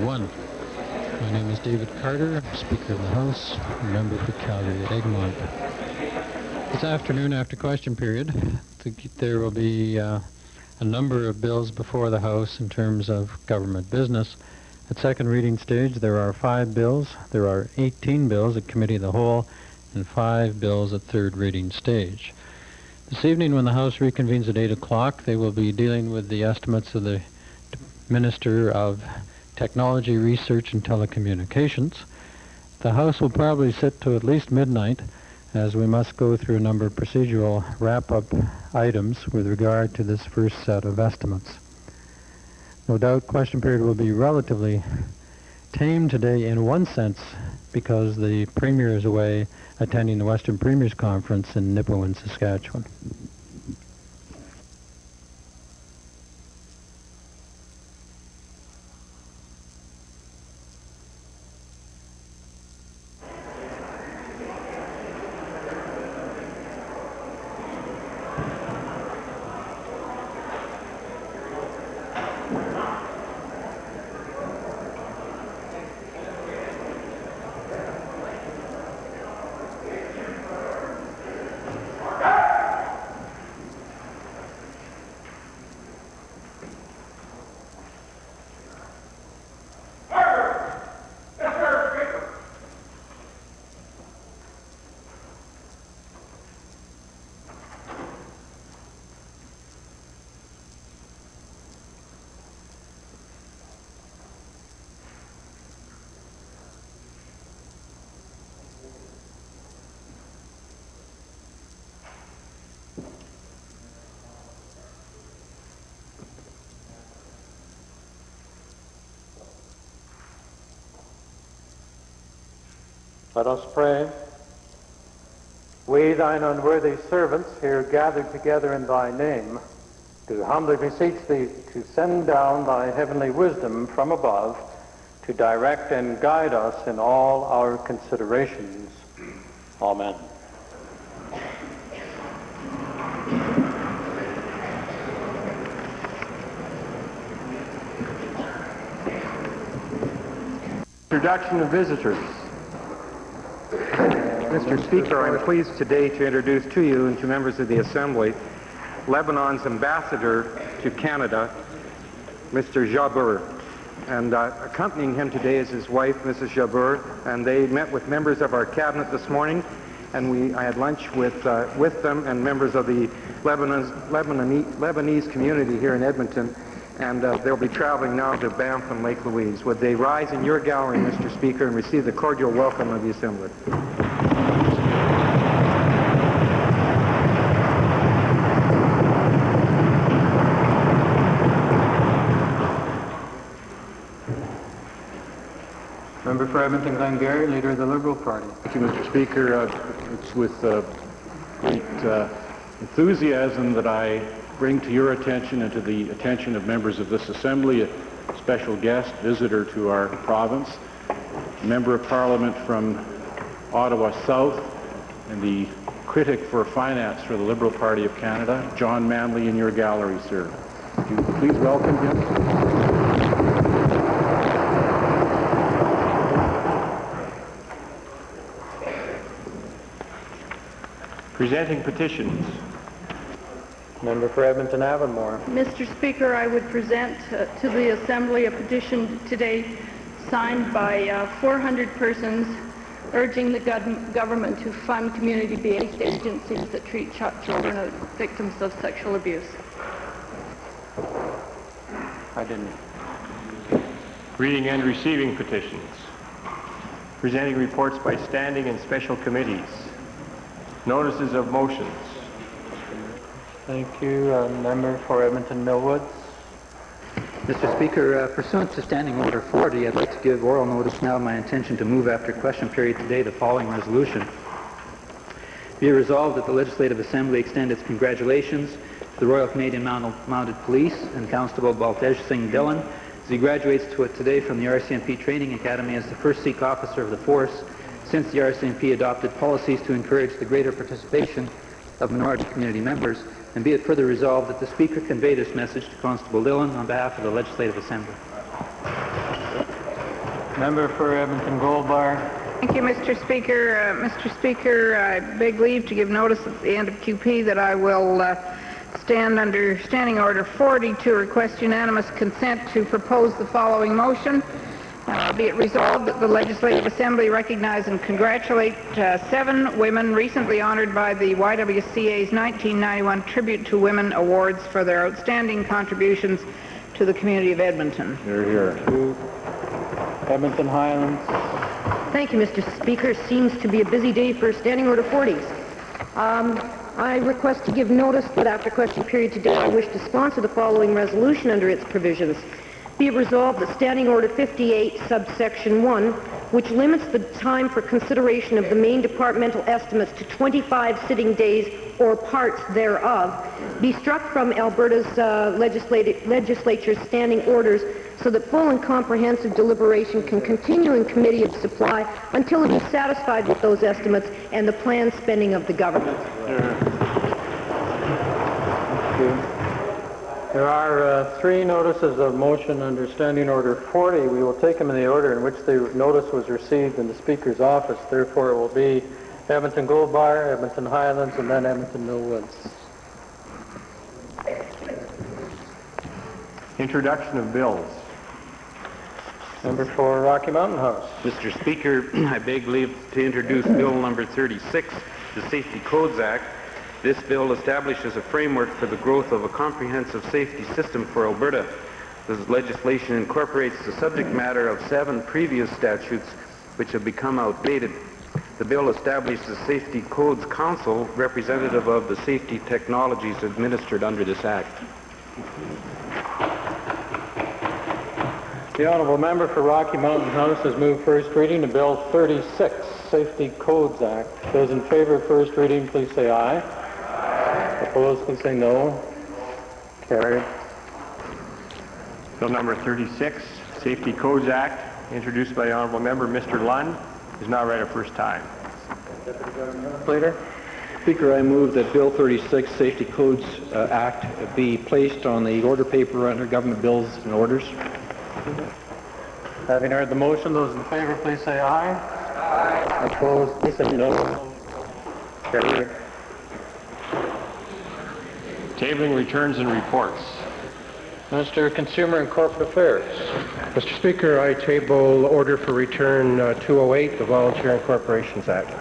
1. My name is David Carter, Speaker of the House, member for Calgary Egmont. This afternoon, after question period, there will be a number of bills before the House in terms of government business. At second reading stage, there are 5 bills. There are 18 bills at Committee of the Whole and 5 bills at third reading stage. This evening, when the House reconvenes at 8 o'clock, they will be dealing with the estimates of the Minister of Technology, Research and Telecommunications. The House will probably sit to at least midnight, as we must go through a number of procedural wrap-up items with regard to this first set of estimates. No doubt question period will be relatively tame today in one sense, because the Premier is away attending the Western Premiers Conference in Nipawin, Saskatchewan. Let us pray. We, thine unworthy servants, here gathered together in thy name, do humbly beseech thee to send down thy heavenly wisdom from above to direct and guide us in all our considerations. Amen. Introduction of visitors. Mr. Speaker, I'm pleased today to introduce to you and to members of the Assembly Lebanon's ambassador to Canada, Mr. Jabeur. And accompanying him today is his wife, Mrs. Jabeur, and they met with members of our cabinet this morning, and I had lunch with them and members of the Lebanese community here in Edmonton, and they'll be traveling now to Banff and Lake Louise. Would they rise in your gallery, Mr. Speaker, and receive the cordial welcome of the Assembly? Member for Edmonton Glengarry, Leader of the Liberal Party. Thank you, Mr. Speaker. It's with great enthusiasm that I bring to your attention and to the attention of members of this Assembly a special guest visitor to our province, a Member of Parliament from Ottawa South and the critic for finance for the Liberal Party of Canada, John Manley, in your gallery, sir. Would you please welcome him? Presenting petitions. Member for Edmonton Avonmore. Mr. Speaker, I would present to the Assembly a petition today signed by 400 persons urging the government to fund community-based agencies that treat children as victims of sexual abuse. I didn't. Reading and receiving petitions. Presenting reports by standing and special committees. Notices of motions. Thank you. Member for Edmonton Millwoods. Mr. Speaker, pursuant to Standing Order 40, I'd like to give oral notice now of my intention to move after question period today the following resolution. Be it resolved that the Legislative Assembly extend its congratulations to the Royal Canadian Mounted Police and Constable Baltej Singh Dillon as he graduates today from the RCMP Training Academy as the first Sikh officer of the force since the RCMP adopted policies to encourage the greater participation of minority community members, and be it further resolved that the Speaker convey this message to Constable Dillon on behalf of the Legislative Assembly. Member for Edmonton Gold Bar. Thank you, Mr. Speaker. Mr. Speaker, I beg leave to give notice at the end of QP that I will stand under Standing Order 40 to request unanimous consent to propose the following motion. Be it resolved that the Legislative Assembly recognize and congratulate 7 women recently honored by the YWCA's 1991 Tribute to Women Awards for their outstanding contributions to the community of Edmonton. Here, here. Edmonton Highlands. Thank you, Mr. Speaker. Seems to be a busy day for Standing Order 40s. I request to give notice that after question period today, I wish to sponsor the following resolution under its provisions. Be it resolved that Standing Order 58, subsection 1, which limits the time for consideration of the main departmental estimates to 25 sitting days or parts thereof, be struck from Alberta's legislature's standing orders so that full and comprehensive deliberation can continue in Committee of Supply until it is satisfied with those estimates and the planned spending of the government. There are 3 notices of motion under Standing Order 40. We will take them in the order in which the notice was received in the Speaker's office. Therefore, it will be Edmonton Gold Bar, Edmonton Highlands, and then Edmonton Mill Woods. Introduction of bills. Member for Rocky Mountain House. Mr. Speaker, I beg leave to introduce Bill number 36, the Safety Codes Act. This bill establishes a framework for the growth of a comprehensive safety system for Alberta. This legislation incorporates the subject matter of 7 previous statutes which have become outdated. The bill establishes the Safety Codes Council, representative of the safety technologies administered under this act. The Honourable Member for Rocky Mountain House has moved first reading of Bill 36, Safety Codes Act. Those in favour of first reading, please say aye. Opposed, please say no. Carried. Bill number 36, Safety Codes Act, introduced by the Honourable Member Mr. Lund, is now read a first time. Leader. Speaker, I move that Bill 36, Safety Codes Act, be placed on the order paper under Government Bills and Orders. Having heard the motion, those in favour, please say aye. Aye. Opposed, please say no. Carried. Tabling returns and reports. Minister of Consumer and Corporate Affairs. Mr. Speaker, I table order for return 208, the Volunteer and Corporations Act.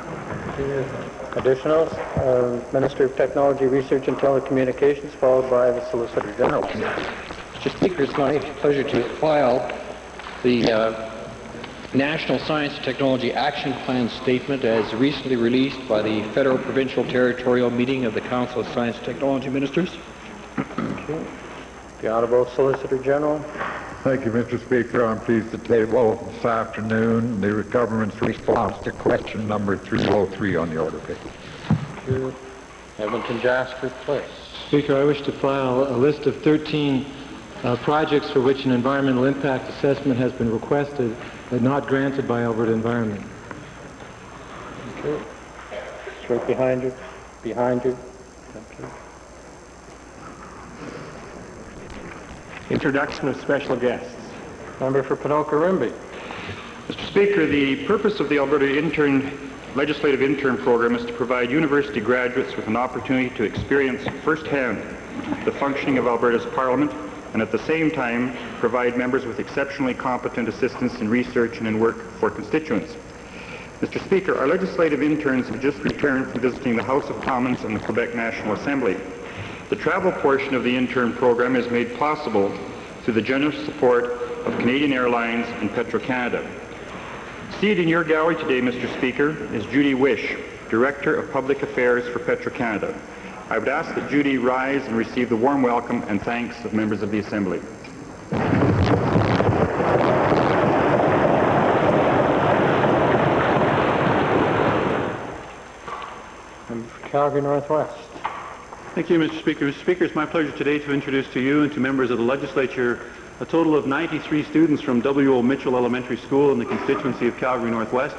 Additionals, Minister of Technology, Research and Telecommunications, followed by the Solicitor General. Mr. Speaker, it's my pleasure to file the National Science and Technology Action Plan statement as recently released by the Federal Provincial Territorial Meeting of the Council of Science and Technology Ministers. Okay. The Honourable Solicitor General. Thank you, Mr. Speaker. I'm pleased to table this afternoon the government's response to question number 303 on the order paper. Thank you. Edmonton Jasper Place. Speaker, I wish to file a list of 13 projects for which an environmental impact assessment has been requested but not granted by Alberta Environment. Okay. It's right behind you. Behind you. Thank you. Introduction of special guests. Member for Panoka-Rimby. Mr. Speaker, the purpose of the Alberta Legislative Intern Program is to provide university graduates with an opportunity to experience firsthand the functioning of Alberta's Parliament and at the same time provide members with exceptionally competent assistance in research and in work for constituents. Mr. Speaker, our legislative interns have just returned from visiting the House of Commons and the Quebec National Assembly. The travel portion of the intern program is made possible through the generous support of Canadian Airlines and Petro-Canada. Seated in your gallery today, Mr. Speaker, is Judy Wish, Director of Public Affairs for Petro-Canada. I would ask that Judy rise and receive the warm welcome and thanks of members of the Assembly. Member for Calgary Northwest. Thank you, Mr. Speaker. Mr. Speaker, it's my pleasure today to introduce to you and to members of the legislature a total of 93 students from W.O. Mitchell Elementary School in the constituency of Calgary Northwest.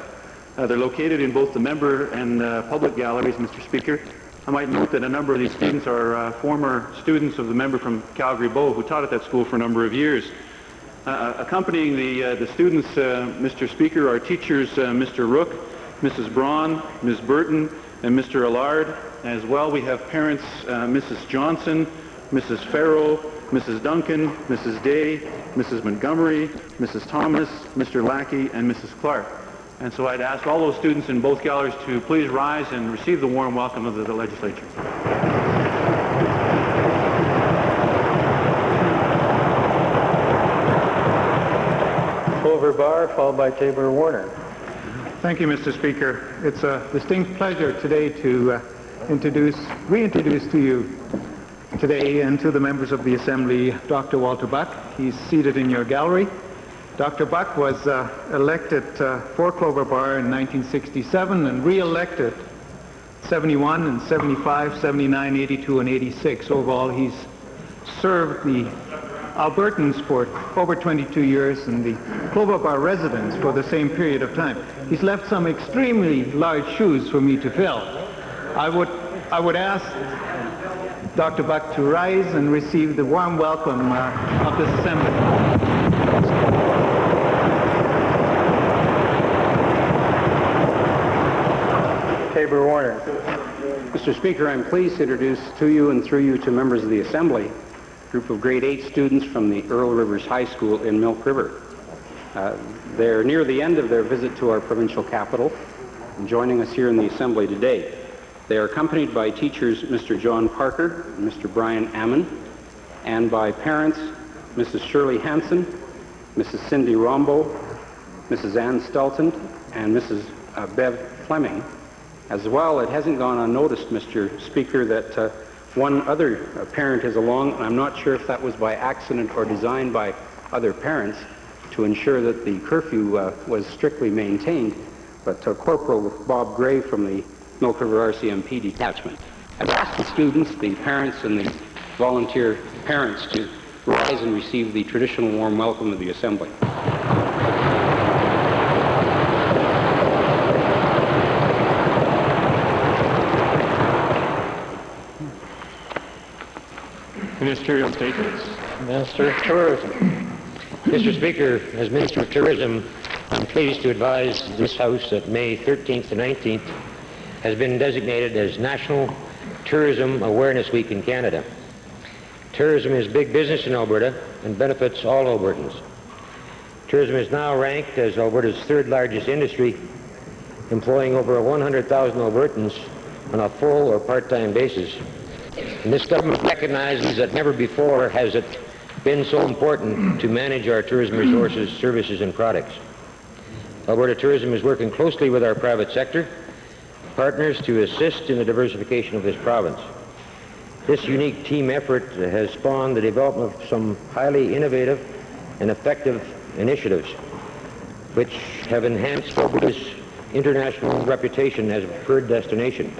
They're located in both the member and public galleries, Mr. Speaker. I might note that a number of these students are former students of the member from Calgary Bow who taught at that school for a number of years. Accompanying the students, Mr. Speaker, are teachers Mr. Rook, Mrs. Braun, Ms. Burton, and Mr. Allard. As well, we have parents Mrs. Johnson, Mrs. Farrow, Mrs. Duncan, Mrs. Day, Mrs. Montgomery, Mrs. Thomas, Mr. Lackey, and Mrs. Clark. And so I'd ask all those students in both galleries to please rise and receive the warm welcome of the legislature. Clover Barr, followed by Tabor Warner. Thank you, Mr. Speaker. It's a distinct pleasure today to reintroduce to you today and to the members of the Assembly Dr. Walter Buck. He's seated in your gallery. Dr. Buck was elected for Clover Bar in 1967 and re-elected 71 and 75, 79, 82, and 86. Overall, he's served the Albertans for over 22 years and the Clover Bar residents for the same period of time. He's left some extremely large shoes for me to fill. I would ask Dr. Buck to rise and receive the warm welcome of this Assembly. Tabor Warner. Mr. Speaker, I'm pleased to introduce to you and through you to members of the Assembly a group of grade 8 students from the Earl Rivers High School in Milk River. They're near the end of their visit to our provincial capital and joining us here in the Assembly today. They are accompanied by teachers Mr. John Parker and Mr. Brian Ammon, and by parents Mrs. Shirley Hanson, Mrs. Cindy Rombo, Mrs. Ann Stelton, and Mrs. Bev Fleming. As well, it hasn't gone unnoticed, Mr. Speaker, that one other parent is along, and I'm not sure if that was by accident or designed by other parents to ensure that the curfew was strictly maintained, but Corporal Bob Gray from the Milk River RCMP detachment. I've asked the students, the parents, and the volunteer parents to rise and receive the traditional warm welcome of the Assembly. Ministerial statements. Minister of Tourism. Mr. Speaker, as Minister of Tourism, I'm pleased to advise this House that May 13th to 19th has been designated as National Tourism Awareness Week in Canada. Tourism is big business in Alberta and benefits all Albertans. Tourism is now ranked as Alberta's third largest industry, employing over 100,000 Albertans on a full or part-time basis. And this government recognizes that never before has it been so important to manage our tourism resources, services, and products. Alberta Tourism is working closely with our private sector partners to assist in the diversification of this province. This unique team effort has spawned the development of some highly innovative and effective initiatives which have enhanced Alberta's international reputation as a preferred destination.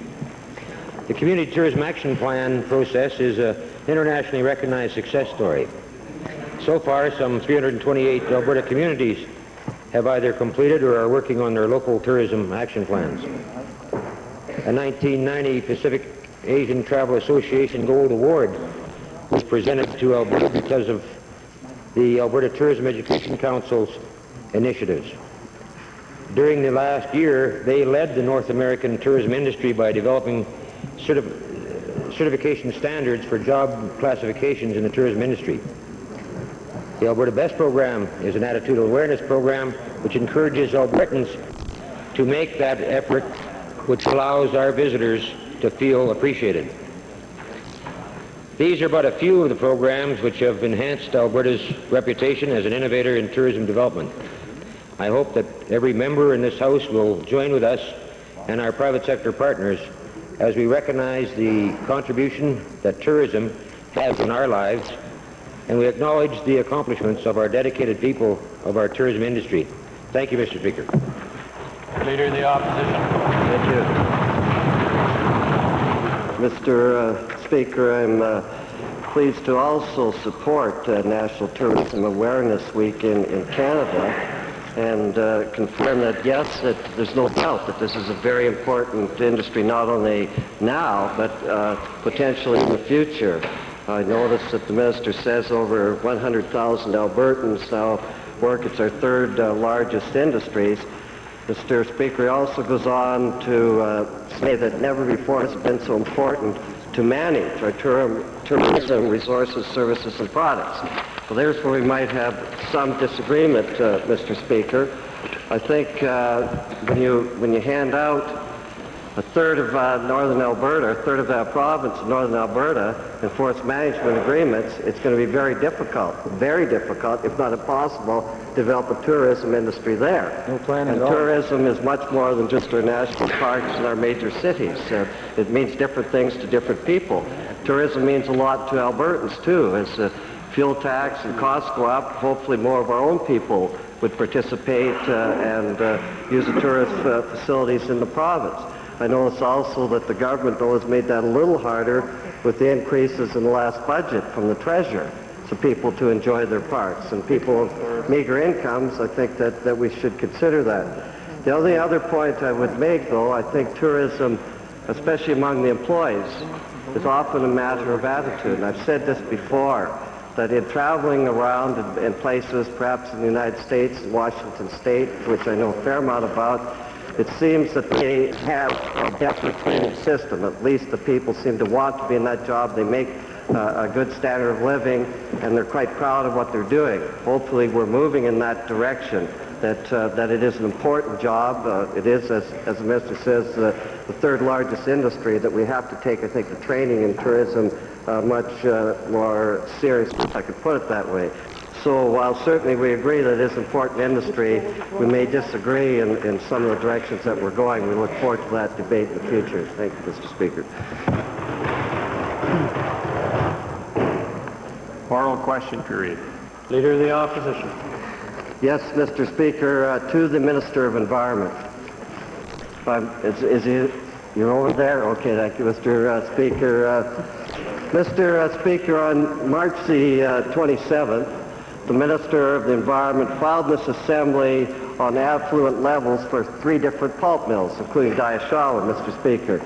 The Community Tourism Action Plan process is an internationally recognized success story. So far, some 328 Alberta communities have either completed or are working on their local tourism action plans. A 1990 Pacific Asian Travel Association Gold Award was presented to Alberta because of the Alberta Tourism Education Council's initiatives. During the last year, they led the North American tourism industry by developing certification standards for job classifications in the tourism industry. The Alberta Best program is an attitudinal awareness program which encourages Albertans to make that effort, which allows our visitors to feel appreciated. These are but a few of the programs which have enhanced Alberta's reputation as an innovator in tourism development. I hope that every member in this House will join with us and our private sector partners as we recognize the contribution that tourism has in our lives, and we acknowledge the accomplishments of our dedicated people of our tourism industry. Thank you, Mr. Speaker. Leader of the Opposition. Thank you. Mr. Speaker, I'm pleased to also support National Tourism Awareness Week in Canada and confirm that, yes, that there's no doubt that this is a very important industry, not only now, but potentially in the future. I noticed that the minister says over 100,000 Albertans now work. It's our third largest industries. Mr. Speaker, he also goes on to say that never before has it been so important to manage our tourism, resources, services, and products. Well, there's where we might have some disagreement, Mr. Speaker. I think when you hand out a third of northern Alberta, a third of that province of northern Alberta, and forest management agreements, it's going to be very difficult, if not impossible, to develop a tourism industry there. No plan and at all. Tourism is much more than just our national parks and our major cities. It means different things to different people. Tourism means a lot to Albertans, too. As fuel tax and costs go up, hopefully more of our own people would participate and use the tourist facilities in the province. I notice also that the government, though, has made that a little harder with the increases in the last budget from the Treasurer, so people to enjoy their parks. And people of meager incomes, I think that we should consider that. The only other point I would make, though, I think tourism, especially among the employees, is often a matter of attitude. And I've said this before, that in traveling around in places, perhaps in the United States, in Washington State, which I know a fair amount about, it seems that they have a better training system. At least the people seem to want to be in that job. They make a good standard of living, and they're quite proud of what they're doing. Hopefully we're moving in that direction, that it is an important job. It is, as the minister says, the third largest industry, that we have to take, I think, the training in tourism much more seriously, if I could put it that way. So while certainly we agree that it is an important industry, we may disagree in some of the directions that we're going. We look forward to that debate in the future. Thank you, Mr. Speaker. Oral question period. Leader of the Opposition. Yes, Mr. Speaker, to the Minister of Environment. Is he, you're over there? Okay, thank you, Mr. Speaker. Mr. Speaker, on March the 27th, the Minister of the Environment filed this Assembly on affluent levels for 3 different pulp mills, including Diashawa, Mr. Speaker.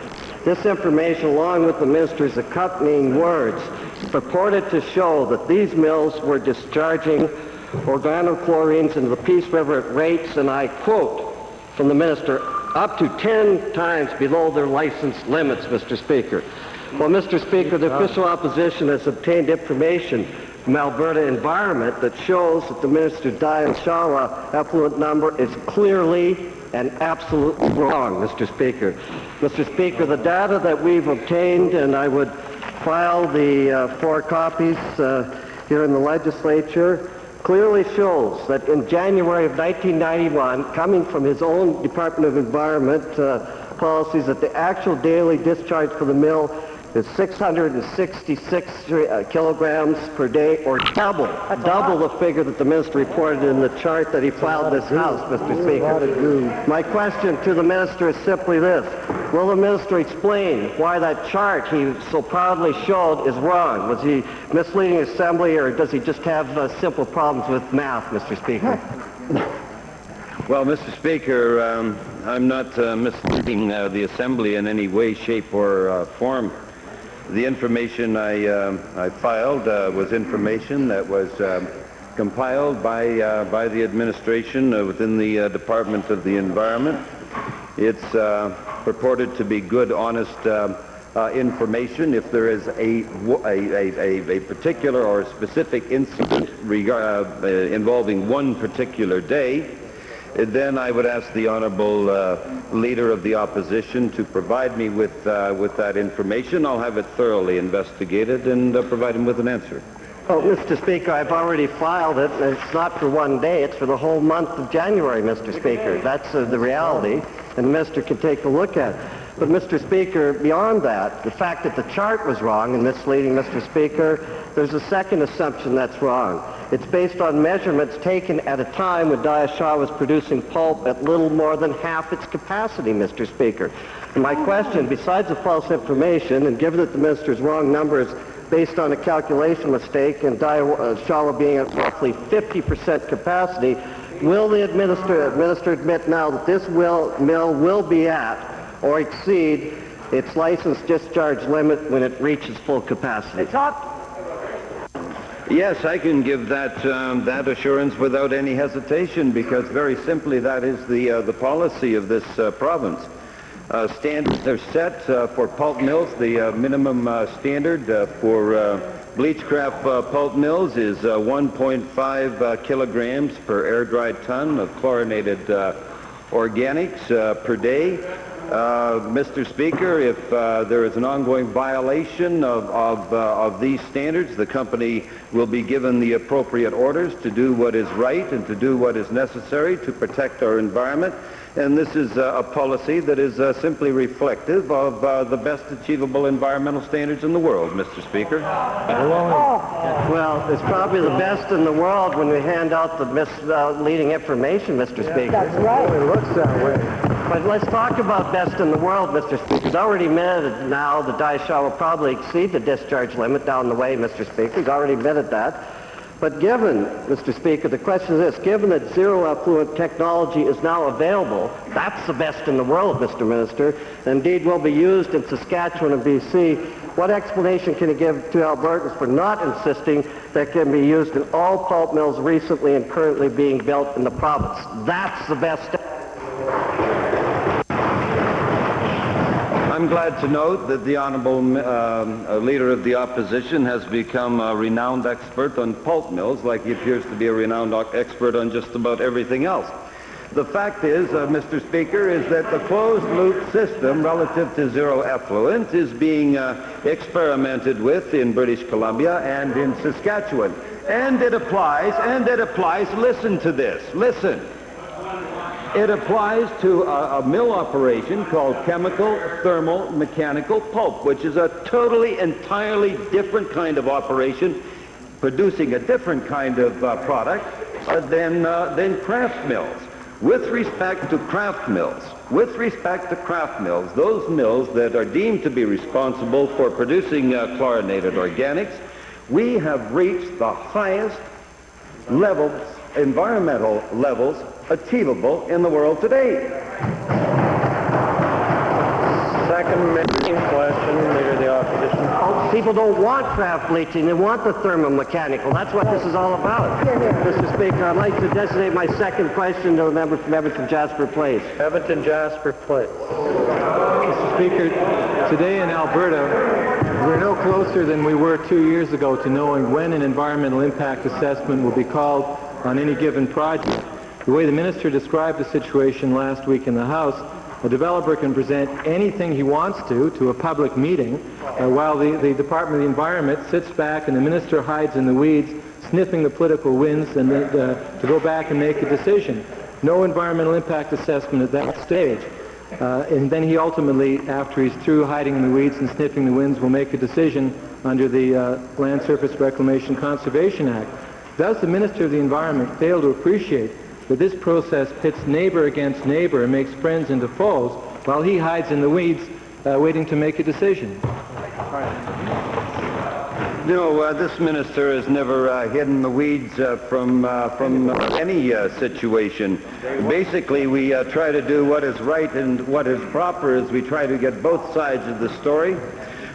This information, along with the Minister's accompanying words, purported to show that these mills were discharging organochlorines into the Peace River at rates, and I quote from the Minister, up to 10 times below their licensed limits, Mr. Speaker. Well, Mr. Speaker, the official opposition has obtained information from Alberta Environment that shows that the Minister's Diashawa effluent number is clearly and absolutely wrong, Mr. Speaker. Mr. Speaker, the data that we've obtained, and I would file the 4 copies here in the legislature, clearly shows that in January of 1991, coming from his own Department of Environment policies, that the actual daily discharge for the mill is 666 kilograms per day, or double the figure that the minister reported in the chart that he filed this House, Mr. Speaker. My question to the minister is simply this. Will the minister explain why that chart he so proudly showed is wrong? Was he misleading the Assembly, or does he just have simple problems with math, Mr. Speaker? Well, Mr. Speaker, I'm not misleading the Assembly in any way, shape, or form. The information I filed was information that was compiled by the administration within the Department of the Environment. It's purported to be good, honest information. If there is a particular or specific incident involving one particular day, then I would ask the honourable leader of the opposition to provide me with that information. I'll have it thoroughly investigated and provide him with an answer. Well, Mr. Speaker, I've already filed it, and it's not for one day, it's for the whole month of January, Mr. Speaker. That's the reality, and the minister can take a look at it. But, Mr. Speaker, beyond that, the fact that the chart was wrong and misleading, Mr. Speaker, there's a second assumption that's wrong. It's based on measurements taken at a time when Diashawa was producing pulp at little more than half its capacity, Mr. Speaker. And my question, besides the false information, and given that the minister's wrong numbers based on a calculation mistake and Diashawa being at roughly 50% capacity, will the minister admit now that this mill will be at or exceed its licensed discharge limit when it reaches full capacity? Yes, I can give that that assurance without any hesitation, because very simply that is the policy of this province. Standards are set for pulp mills. The minimum standard for bleach-kraft pulp mills is 1.5 kilograms per air-dried ton of chlorinated organics per day. Mr. Speaker, if there is an ongoing violation of these standards, the company will be given the appropriate orders to do what is right and to do what is necessary to protect our environment. And this is a policy that is simply reflective of the best achievable environmental standards in the world, Mr. Speaker. Well, it's probably the best in the world when we hand out the misleading information, Mr. Speaker. That's right. It looks that way. But let's talk about best in the world, Mr. Speaker. He's already admitted now the die shot will probably exceed the discharge limit down the way, Mr. Speaker. He's already admitted that. But given, Mr. Speaker, the question is this, given that zero effluent technology is now available, that's the best in the world, Mr. Minister, indeed will be used in Saskatchewan and BC, what explanation can you give to Albertans for not insisting that can be used in all pulp mills recently and currently being built in the province? That's the best. I'm glad to note that the Honourable Leader of the Opposition has become a renowned expert on pulp mills, like he appears to be a renowned expert on just about everything else. The fact is, Mr. Speaker, is that the closed-loop system relative to zero effluent is being experimented with in British Columbia and in Saskatchewan. And it applies, listen to this, listen. It applies to a mill operation called chemical, thermal, mechanical pulp, which is a totally, entirely different kind of operation, producing a different kind of product than kraft mills. With respect to kraft mills, those mills that are deemed to be responsible for producing chlorinated organics, we have reached the highest levels, environmental levels, achievable in the world today. Second question, Leader of the Opposition. People don't want kraft bleaching, they want the thermomechanical. That's what this is all about. Mr. Speaker, I'd like to designate my second question to the member from Edmonton Jasper Place. Edmonton Jasper Place. Mr. Speaker, today in Alberta, we're no closer than we were 2 years ago to knowing when an environmental impact assessment will be called on any given project. The way the minister described the situation last week in the House, a developer can present anything he wants to a public meeting, while the Department of the Environment sits back and the minister hides in the weeds, sniffing the political winds, and to go back and make a decision. No environmental impact assessment at that stage. And then he ultimately, after he's through hiding in the weeds and sniffing the winds, will make a decision under the Land Surface Reclamation Conservation Act. Does the Minister of the Environment fail to appreciate that this process pits neighbor against neighbor and makes friends into foes while he hides in the weeds waiting to make a decision? No, this minister has never hidden the weeds from any situation. Basically, we try to do what is right, and what is proper is we try to get both sides of the story.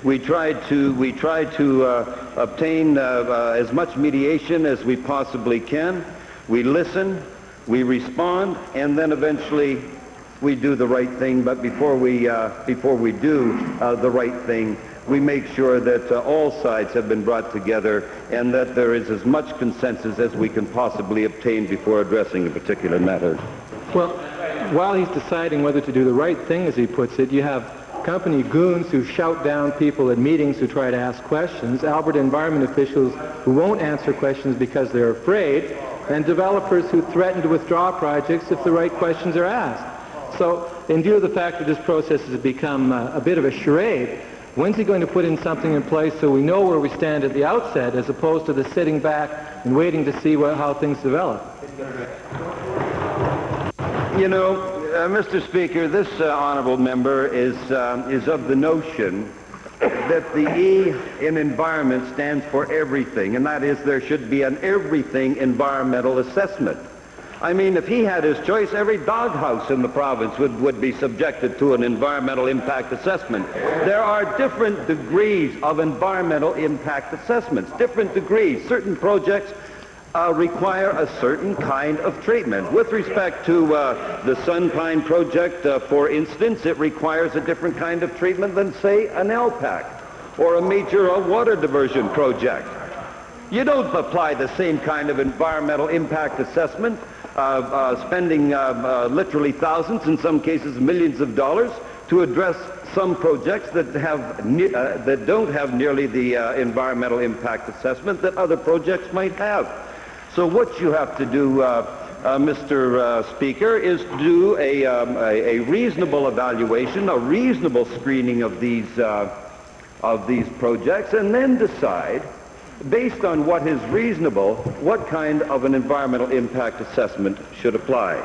We try to obtain as much mediation as we possibly can. We listen, we respond, and then eventually we do the right thing. But before we do the right thing, we make sure that all sides have been brought together and that there is as much consensus as we can possibly obtain before addressing a particular matter. Well, while he's deciding whether to do the right thing, as he puts it, you have company goons who shout down people at meetings who try to ask questions, Alberta environment officials who won't answer questions because they're afraid, and developers who threaten to withdraw projects if the right questions are asked. So, in view of the fact that this process has become a bit of a charade, when's he going to put in something in place so we know where we stand at the outset, as opposed to the sitting back and waiting to see how things develop? You know, Mr. Speaker, this honourable member is of the notion that the E in environment stands for everything, and that is there should be an everything environmental assessment. I mean, if he had his choice, every doghouse in the province would be subjected to an environmental impact assessment. There are different degrees of environmental impact assessments, different degrees. Certain projects require a certain kind of treatment. With respect to the Sunpine project, for instance, it requires a different kind of treatment than, say, an LPAC or a major water diversion project. You don't apply the same kind of environmental impact assessment, spending literally thousands, in some cases millions of dollars, to address some projects that don't have nearly the environmental impact assessment that other projects might have. So what you have to do, Mr. Speaker, is do a reasonable evaluation, a reasonable screening of these projects, and then decide, based on what is reasonable, what kind of an environmental impact assessment should apply.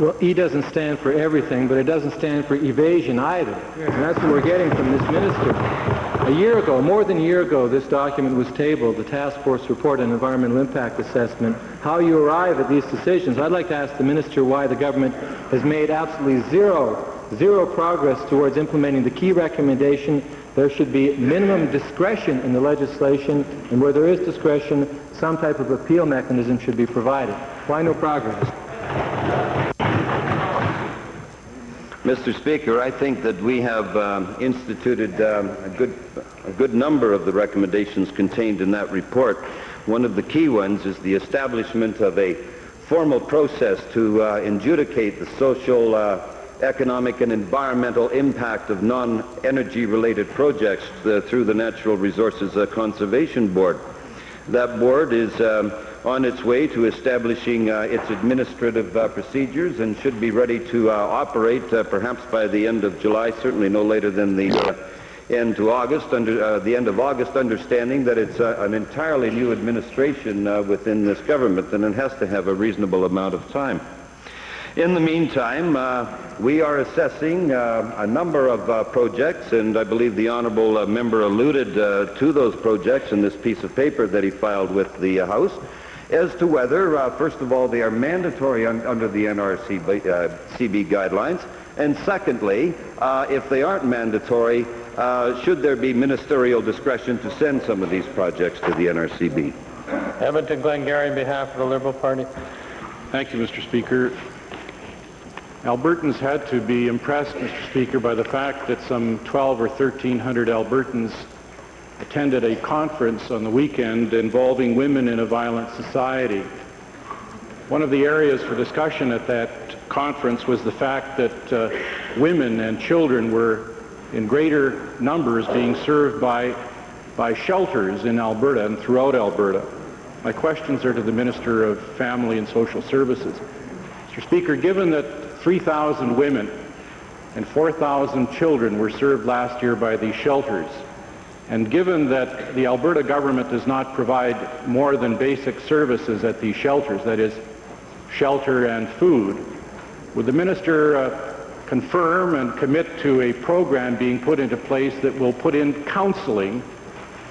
Well, E doesn't stand for everything, but it doesn't stand for evasion either. And that's what we're getting from this minister. A year ago, more than a year ago, this document was tabled, the Task Force Report on Environmental Impact Assessment. How you arrive at these decisions, I'd like to ask the minister why the government has made absolutely zero progress towards implementing the key recommendation. There should be minimum discretion in the legislation, and where there is discretion, some type of appeal mechanism should be provided. Why no progress? Mr. Speaker, I think that we have instituted a good number of the recommendations contained in that report. One of the key ones is the establishment of a formal process to adjudicate the social, economic, and environmental impact of non-energy related projects through the Natural Resources Conservation Board. That board is on its way to establishing its administrative procedures and should be ready to operate perhaps by the end of July, certainly no later than the end of August, understanding that it's an entirely new administration within this government, and it has to have a reasonable amount of time. In the meantime, we are assessing a number of projects, and I believe the honourable member alluded to those projects in this piece of paper that he filed with the House, as to whether, first of all, they are mandatory under the NRCB guidelines, and secondly, if they aren't mandatory, should there be ministerial discretion to send some of these projects to the NRCB? Edmonton Glengarry on behalf of the Liberal Party. Thank you, Mr. Speaker. Albertans had to be impressed, Mr. Speaker, by the fact that some 1,200 or 1,300 Albertans attended a conference on the weekend involving women in a violent society. One of the areas for discussion at that conference was the fact that women and children were in greater numbers being served by shelters in Alberta and throughout Alberta. My questions are to the Minister of Family and Social Services. Mr. Speaker, given that 3,000 women and 4,000 children were served last year by these shelters, and given that the Alberta government does not provide more than basic services at these shelters, that is, shelter and food, would the minister confirm and commit to a program being put into place that will put in counseling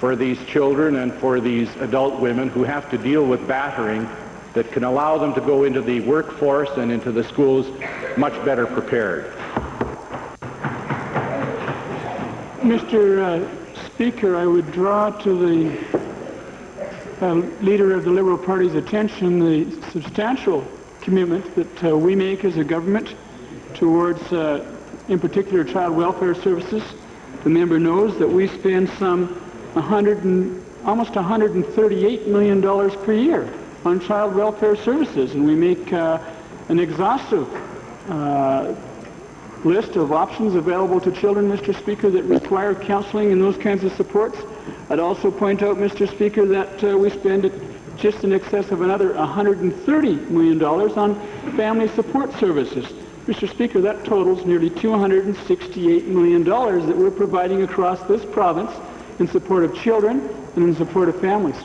for these children and for these adult women who have to deal with battering, that can allow them to go into the workforce and into the schools much better prepared? Mr. Speaker, I would draw to the leader of the Liberal Party's attention the substantial commitment that we make as a government towards, in particular, child welfare services. The member knows that we spend some almost $138 million per year on child welfare services, and we make an exhaustive list of options available to children, Mr. Speaker, that require counseling and those kinds of supports. I'd also point out, Mr. Speaker, that we spend just in excess of another $130 million on family support services. Mr. Speaker, that totals nearly $268 million that we're providing across this province in support of children and in support of families.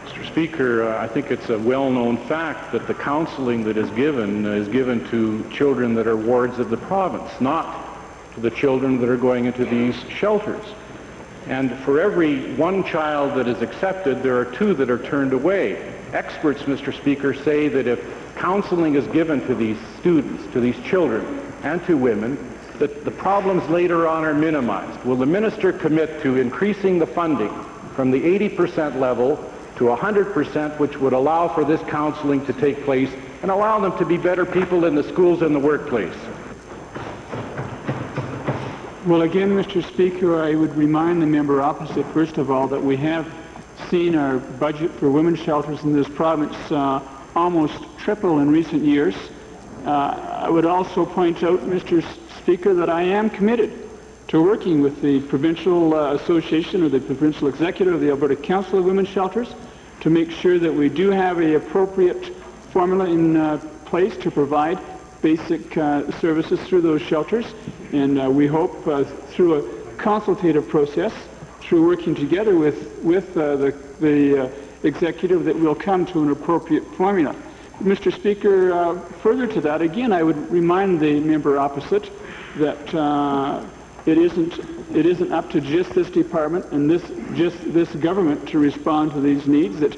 Mr. Speaker, I think it's a well-known fact that the counseling that is given to children that are wards of the province, not to the children that are going into these shelters. And for every one child that is accepted, there are two that are turned away. Experts, Mr. Speaker, say that if counseling is given to these students, to these children, and to women, that the problems later on are minimized. Will the minister commit to increasing the funding from the 80% level to 100%, which would allow for this counseling to take place and allow them to be better people in the schools and the workplace? Well, again, Mr. Speaker, I would remind the member opposite, first of all, that we have seen our budget for women's shelters in this province almost triple in recent years. I would also point out, Mr. Speaker, that I am committed to working with the provincial association or the provincial executive of the Alberta Council of Women's Shelters to make sure that we do have an appropriate formula in place to provide basic services through those shelters. And we hope through a consultative process, through working together with the executive, that we'll come to an appropriate formula. Mr. Speaker, further to that, again, I would remind the member opposite that it isn't up to just this department and this government to respond to these needs. That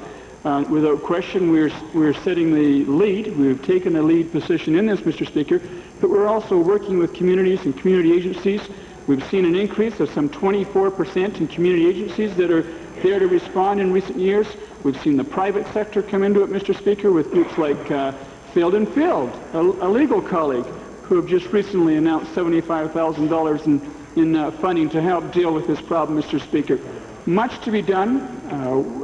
without question, we're setting the lead. We've taken a lead position in this, Mr. Speaker, but we're also working with communities and community agencies. We've seen an increase of some 24% in community agencies that are there to respond in recent years. We've seen the private sector come into it, Mr. Speaker, with groups like Field and Field, a legal colleague, who have just recently announced $75,000 in funding to help deal with this problem, Mr. Speaker. Much to be done,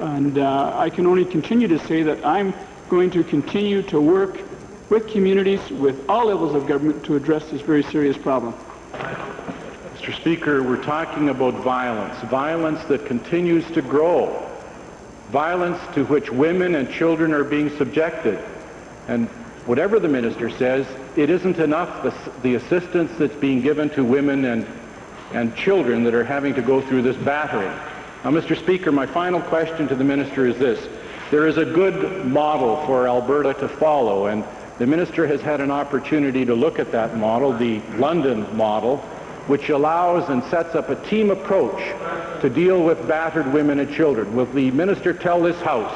and I can only continue to say that I'm going to continue to work with communities, with all levels of government, to address this very serious problem. Mr. Speaker, we're talking about violence that continues to grow, violence to which women and children are being subjected. And whatever the minister says, it isn't enough, the assistance that's being given to women and children that are having to go through this battering. Now, Mr. Speaker, my final question to the minister is this. There is a good model for Alberta to follow, and the minister has had an opportunity to look at that model, the London model, which allows and sets up a team approach to deal with battered women and children. Will the minister tell this House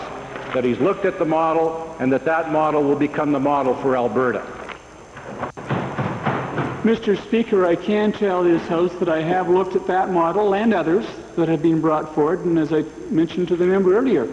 that he's looked at the model and that model will become the model for Alberta? Mr. Speaker, I can tell this House that I have looked at that model and others that have been brought forward, and as I mentioned to the member earlier,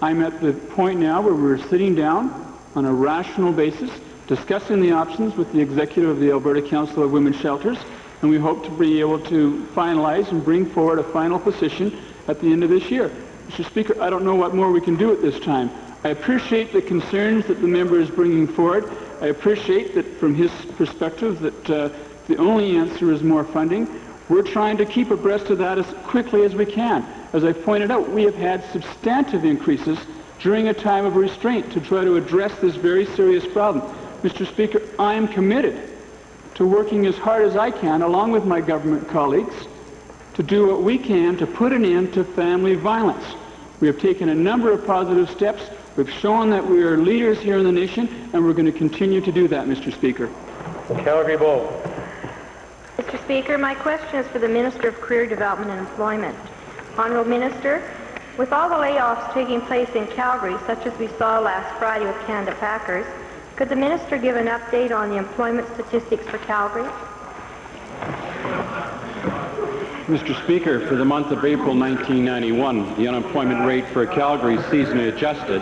I'm at the point now where we're sitting down on a rational basis, discussing the options with the executive of the Alberta Council of Women's Shelters, and we hope to be able to finalize and bring forward a final position at the end of this year. Mr. Speaker, I don't know what more we can do at this time. I appreciate the concerns that the member is bringing forward. I appreciate that from his perspective that the only answer is more funding. We're trying to keep abreast of that as quickly as we can. As I pointed out, we have had substantive increases during a time of restraint to try to address this very serious problem. Mr. Speaker, I am committed to working as hard as I can, along with my government colleagues, to do what we can to put an end to family violence. We have taken a number of positive steps. We've shown that we are leaders here in the nation, and we're going to continue to do that, Mr. Speaker. Calgary Bowl. Mr. Speaker, my question is for the Minister of Career Development and Employment. Honourable Minister, with all the layoffs taking place in Calgary, such as we saw last Friday with Canada Packers, could the Minister give an update on the employment statistics for Calgary? Mr. Speaker, for the month of April 1991, the unemployment rate for Calgary, seasonally adjusted,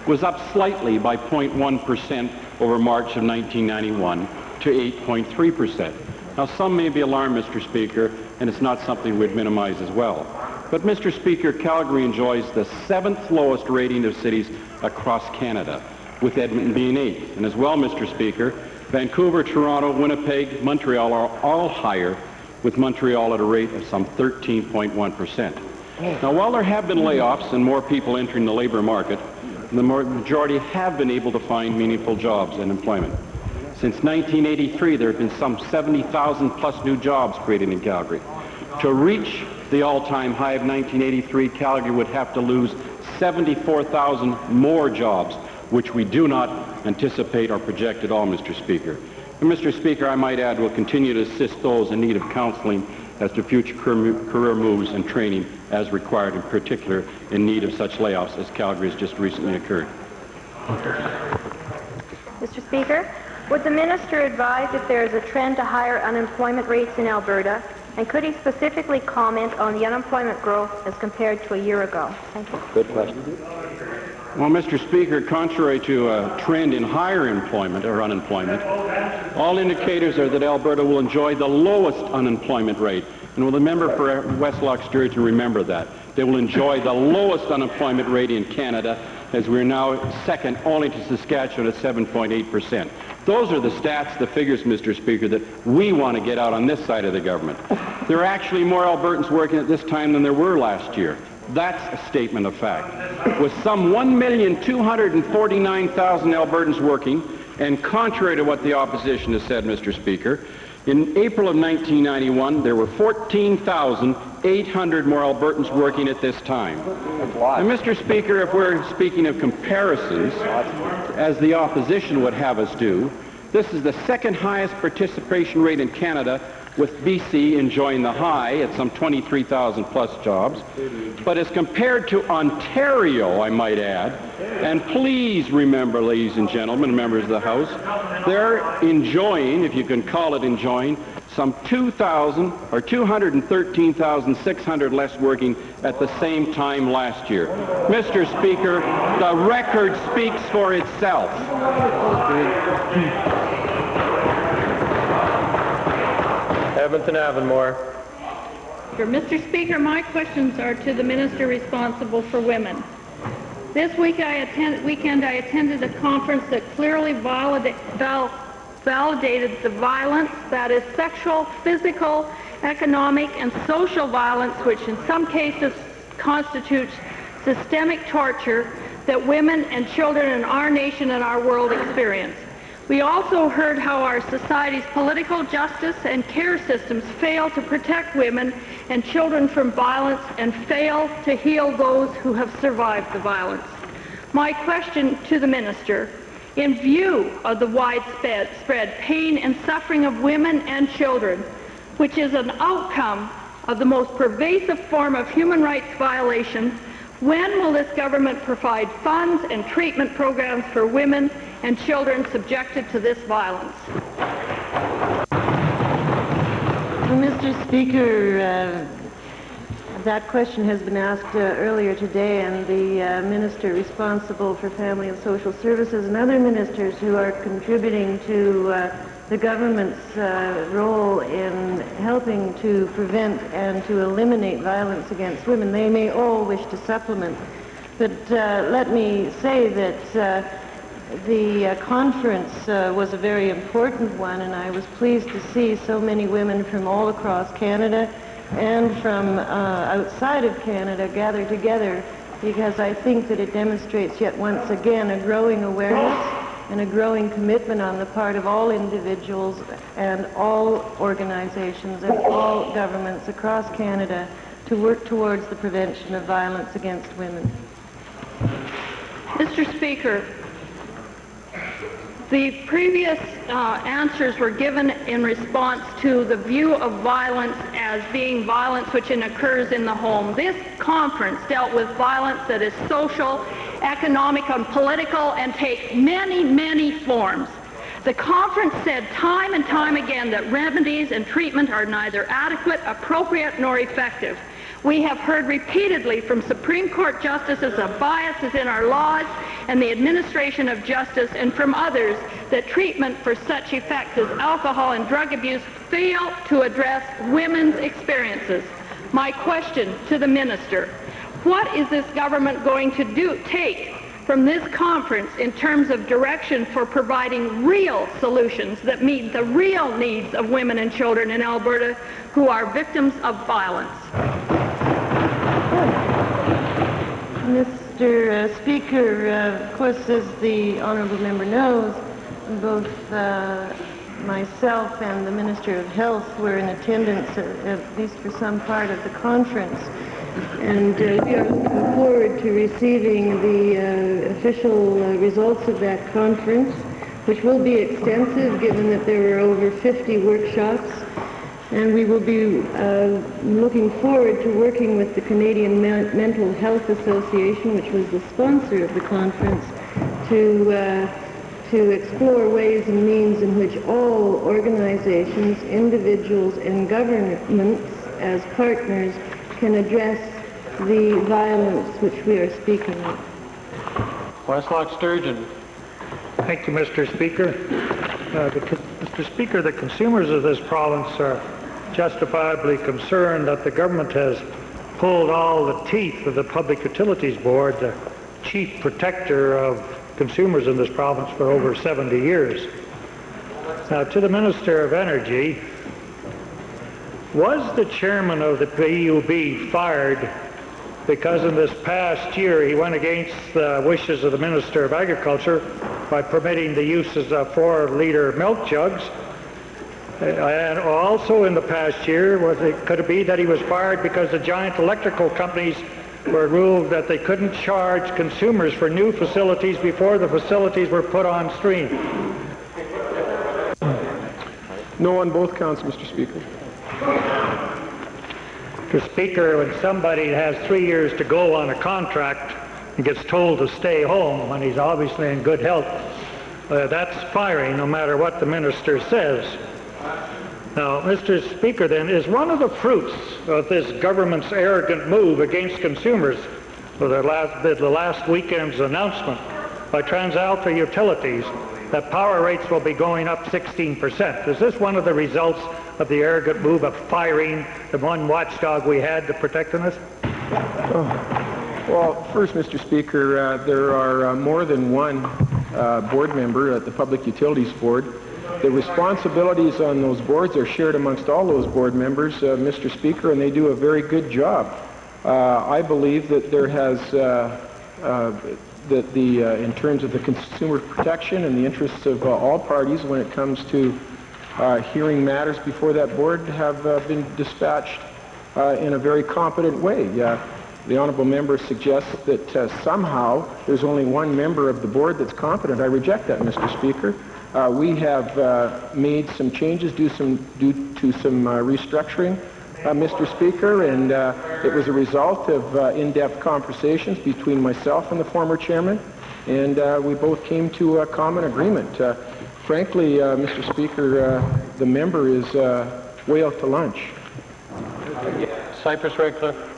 was up slightly by 0.1% over March of 1991 to 8.3%. Now, some may be alarmed, Mr. Speaker, and it's not something we'd minimize as well. But, Mr. Speaker, Calgary enjoys the 7th lowest rating of cities across Canada, with Edmonton being 8th. And as well, Mr. Speaker, Vancouver, Toronto, Winnipeg, Montreal are all higher, with Montreal at a rate of some 13.1%. Now, while there have been layoffs and more people entering the labor market, the majority have been able to find meaningful jobs and employment. Since 1983, there have been some 70,000 plus new jobs created in Calgary. To reach the all-time high of 1983, Calgary would have to lose 74,000 more jobs, which we do not anticipate or project at all, Mr. Speaker. And Mr. Speaker, I might add, we'll continue to assist those in need of counseling as to future career moves and training as required, in particular in need of such layoffs as Calgary has just recently occurred. Mr. Speaker, would the minister advise if there is a trend to higher unemployment rates in Alberta, and could he specifically comment on the unemployment growth as compared to a year ago? Thank you. Good question. Well, Mr. Speaker, contrary to a trend in higher employment or unemployment, all indicators are that Alberta will enjoy the lowest unemployment rate. And will the member for West Loch Sturgeon remember that? They will enjoy the lowest unemployment rate in Canada, as we're now second only to Saskatchewan at 7.8%. Those are the stats, the figures, Mr. Speaker, that we want to get out on this side of the government. There are actually more Albertans working at this time than there were last year. That's a statement of fact. With some 1,249,000 Albertans working, and contrary to what the opposition has said, Mr. Speaker, in April of 1991, there were 14,800 more Albertans working at this time. And Mr. Speaker, if we're speaking of comparisons, as the opposition would have us do, this is the second highest participation rate in Canada, with BC enjoying the high at some 23,000 plus jobs. But as compared to Ontario, I might add, and please remember, ladies and gentlemen, members of the House, they're enjoying, if you can call it enjoying, some 2,000 or 213,600 less working at the same time last year. Mr. Speaker, the record speaks for itself. Edmonton Avonmore. Mr. Speaker, my questions are to the minister responsible for women. This weekend I attended a conference that clearly validated the violence, that is sexual, physical, economic, and social violence, which in some cases constitutes systemic torture that women and children in our nation and our world experience. We also heard how our society's political justice and care systems fail to protect women and children from violence and fail to heal those who have survived the violence. My question to the minister, in view of the widespread pain and suffering of women and children, which is an outcome of the most pervasive form of human rights violation, when will this government provide funds and treatment programs for women and children subjected to this violence? Well, Mr. Speaker, that question has been asked earlier today, and the minister responsible for Family and Social Services and other ministers who are contributing to the government's role in helping to prevent and to eliminate violence against women, they may all wish to supplement. But let me say that the conference was a very important one, and I was pleased to see so many women from all across Canada and from outside of Canada gather together, because I think that it demonstrates yet once again a growing awareness and a growing commitment on the part of all individuals and all organizations and all governments across Canada to work towards the prevention of violence against women. Mr. Speaker, the previous answers were given in response to the view of violence as being violence which occurs in the home. This conference dealt with violence that is social, economic, and political, and takes many, many forms. The conference said time and time again that remedies and treatment are neither adequate, appropriate, nor effective. We have heard repeatedly from Supreme Court justices of biases in our laws and the administration of justice, and from others, that treatment for such effects as alcohol and drug abuse fail to address women's experiences. My question to the minister, what is this government going to take from this conference in terms of direction for providing real solutions that meet the real needs of women and children in Alberta who are victims of violence? Mr. Speaker, of course, as the honourable member knows, both myself and the Minister of Health were in attendance, at least for some part of the conference. And we are looking forward to receiving the official results of that conference, which will be extensive given that there were over 50 workshops. And we will be looking forward to working with the Canadian Mental Health Association, which was the sponsor of the conference, to explore ways and means in which all organizations, individuals, and governments as partners can address the violence which we are speaking of. Westlock Sturgeon. Thank you, Mr. Speaker. Mr. Speaker, the consumers of this province are justifiably concerned that the government has pulled all the teeth of the Public Utilities Board, the chief protector of consumers in this province for over 70 years. Now, to the Minister of Energy, was the chairman of the PUB fired because in this past year he went against the wishes of the Minister of Agriculture by permitting the uses of 4-liter milk jugs? And also in the past year, could it be that he was fired because the giant electrical companies were ruled that they couldn't charge consumers for new facilities before the facilities were put on stream? No on both counts, Mr. Speaker. Mr. Speaker, when somebody has 3 years to go on a contract and gets told to stay home when he's obviously in good health, that's firing no matter what the minister says. Now, Mr. Speaker, then, is one of the fruits of this government's arrogant move against consumers for the last weekend's announcement by TransAlta Utilities that power rates will be going up 16%? Is this one of the results of the arrogant move of firing the one watchdog we had to protect us? Well, first, Mr. Speaker, there are more than one board member at the Public Utilities Board. The responsibilities on those boards are shared amongst all those board members, Mr. Speaker, and they do a very good job. I believe that there has, in terms of the consumer protection and the interests of all parties when it comes to hearing matters before that board, have been dispatched in a very competent way. The honourable member suggests that somehow there's only one member of the board that's competent. I reject that, Mr. Speaker. We have made some changes due to some restructuring, Mr. Speaker, and it was a result of in-depth conversations between myself and the former chairman, and we both came to a common agreement. Frankly, Mr. Speaker, the member is way out to lunch. Cypress Redcliffe.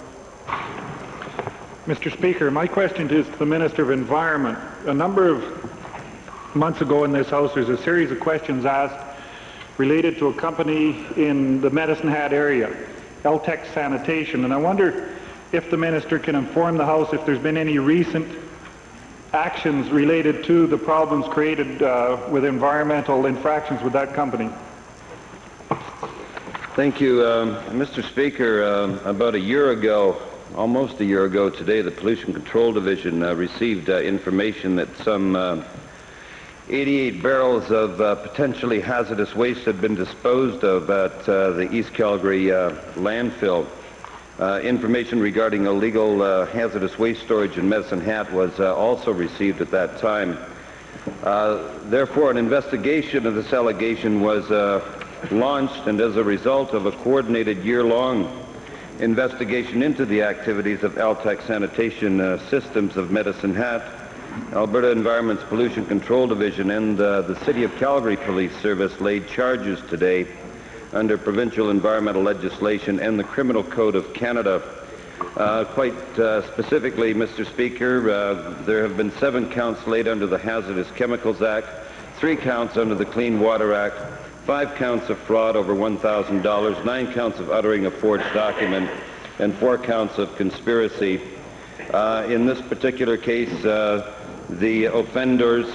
Mr. Speaker, my question is to the Minister of Environment. A number of months ago in this House, there's a series of questions asked related to a company in the Medicine Hat area, Eltex Sanitation, and I wonder if the Minister can inform the House if there's been any recent actions related to the problems created with environmental infractions with that company. Thank you. Mr. Speaker, about a year ago, almost a year ago today, the Pollution Control Division received information that some 88 barrels of potentially hazardous waste had been disposed of at the East Calgary landfill. Information regarding illegal hazardous waste storage in Medicine Hat was also received at that time. Therefore, an investigation of this allegation was launched, and as a result of a coordinated year-long investigation into the activities of Eltex Sanitation Systems of Medicine Hat, Alberta Environment's Pollution Control Division and the City of Calgary Police Service laid charges today under provincial environmental legislation and the Criminal Code of Canada. Quite specifically, Mr. Speaker, there have been 7 counts laid under the Hazardous Chemicals Act, 3 counts under the Clean Water Act, 5 counts of fraud over $1,000, 9 counts of uttering a forged document, and 4 counts of conspiracy. In this particular case, the offenders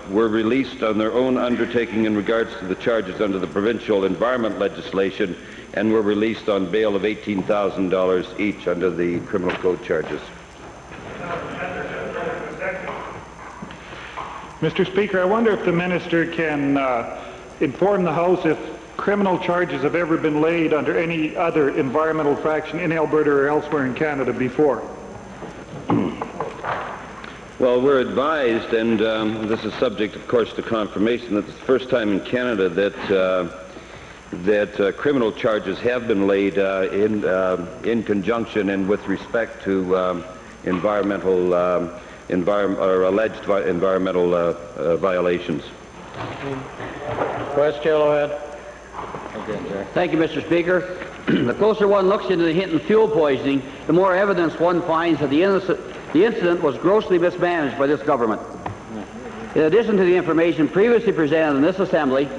were released on their own undertaking in regards to the charges under the provincial environment legislation and were released on bail of $18,000 each under the criminal code charges. Mr. Speaker, I wonder if the Minister can inform the House if criminal charges have ever been laid under any other environmental infraction in Alberta or elsewhere in Canada before. Well, we're advised, and this is subject, of course, to confirmation, that it's the first time in Canada that criminal charges have been laid in conjunction and with respect to environmental alleged environmental violations. Question, ahead. Thank you, Mr. Speaker. The closer one looks into the Hinton fuel poisoning, the more evidence one finds that the incident was grossly mismanaged by this government. In addition to the information previously presented in this Assembly,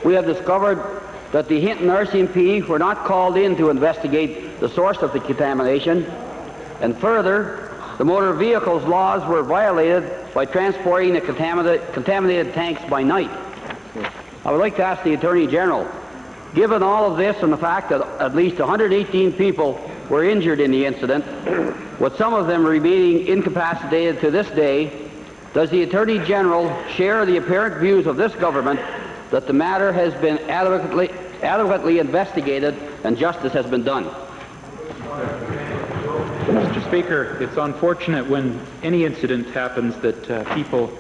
we have discovered that the Hinton RCMP were not called in to investigate the source of the contamination, and further, the motor vehicles laws were violated by transporting the contaminated tanks by night. I would like to ask the Attorney General, given all of this and the fact that at least 118 people were injured in the incident, with some of them remaining incapacitated to this day, does the Attorney General share the apparent views of this government that the matter has been adequately investigated and justice has been done? Mr. Speaker, it's unfortunate when any incident happens that people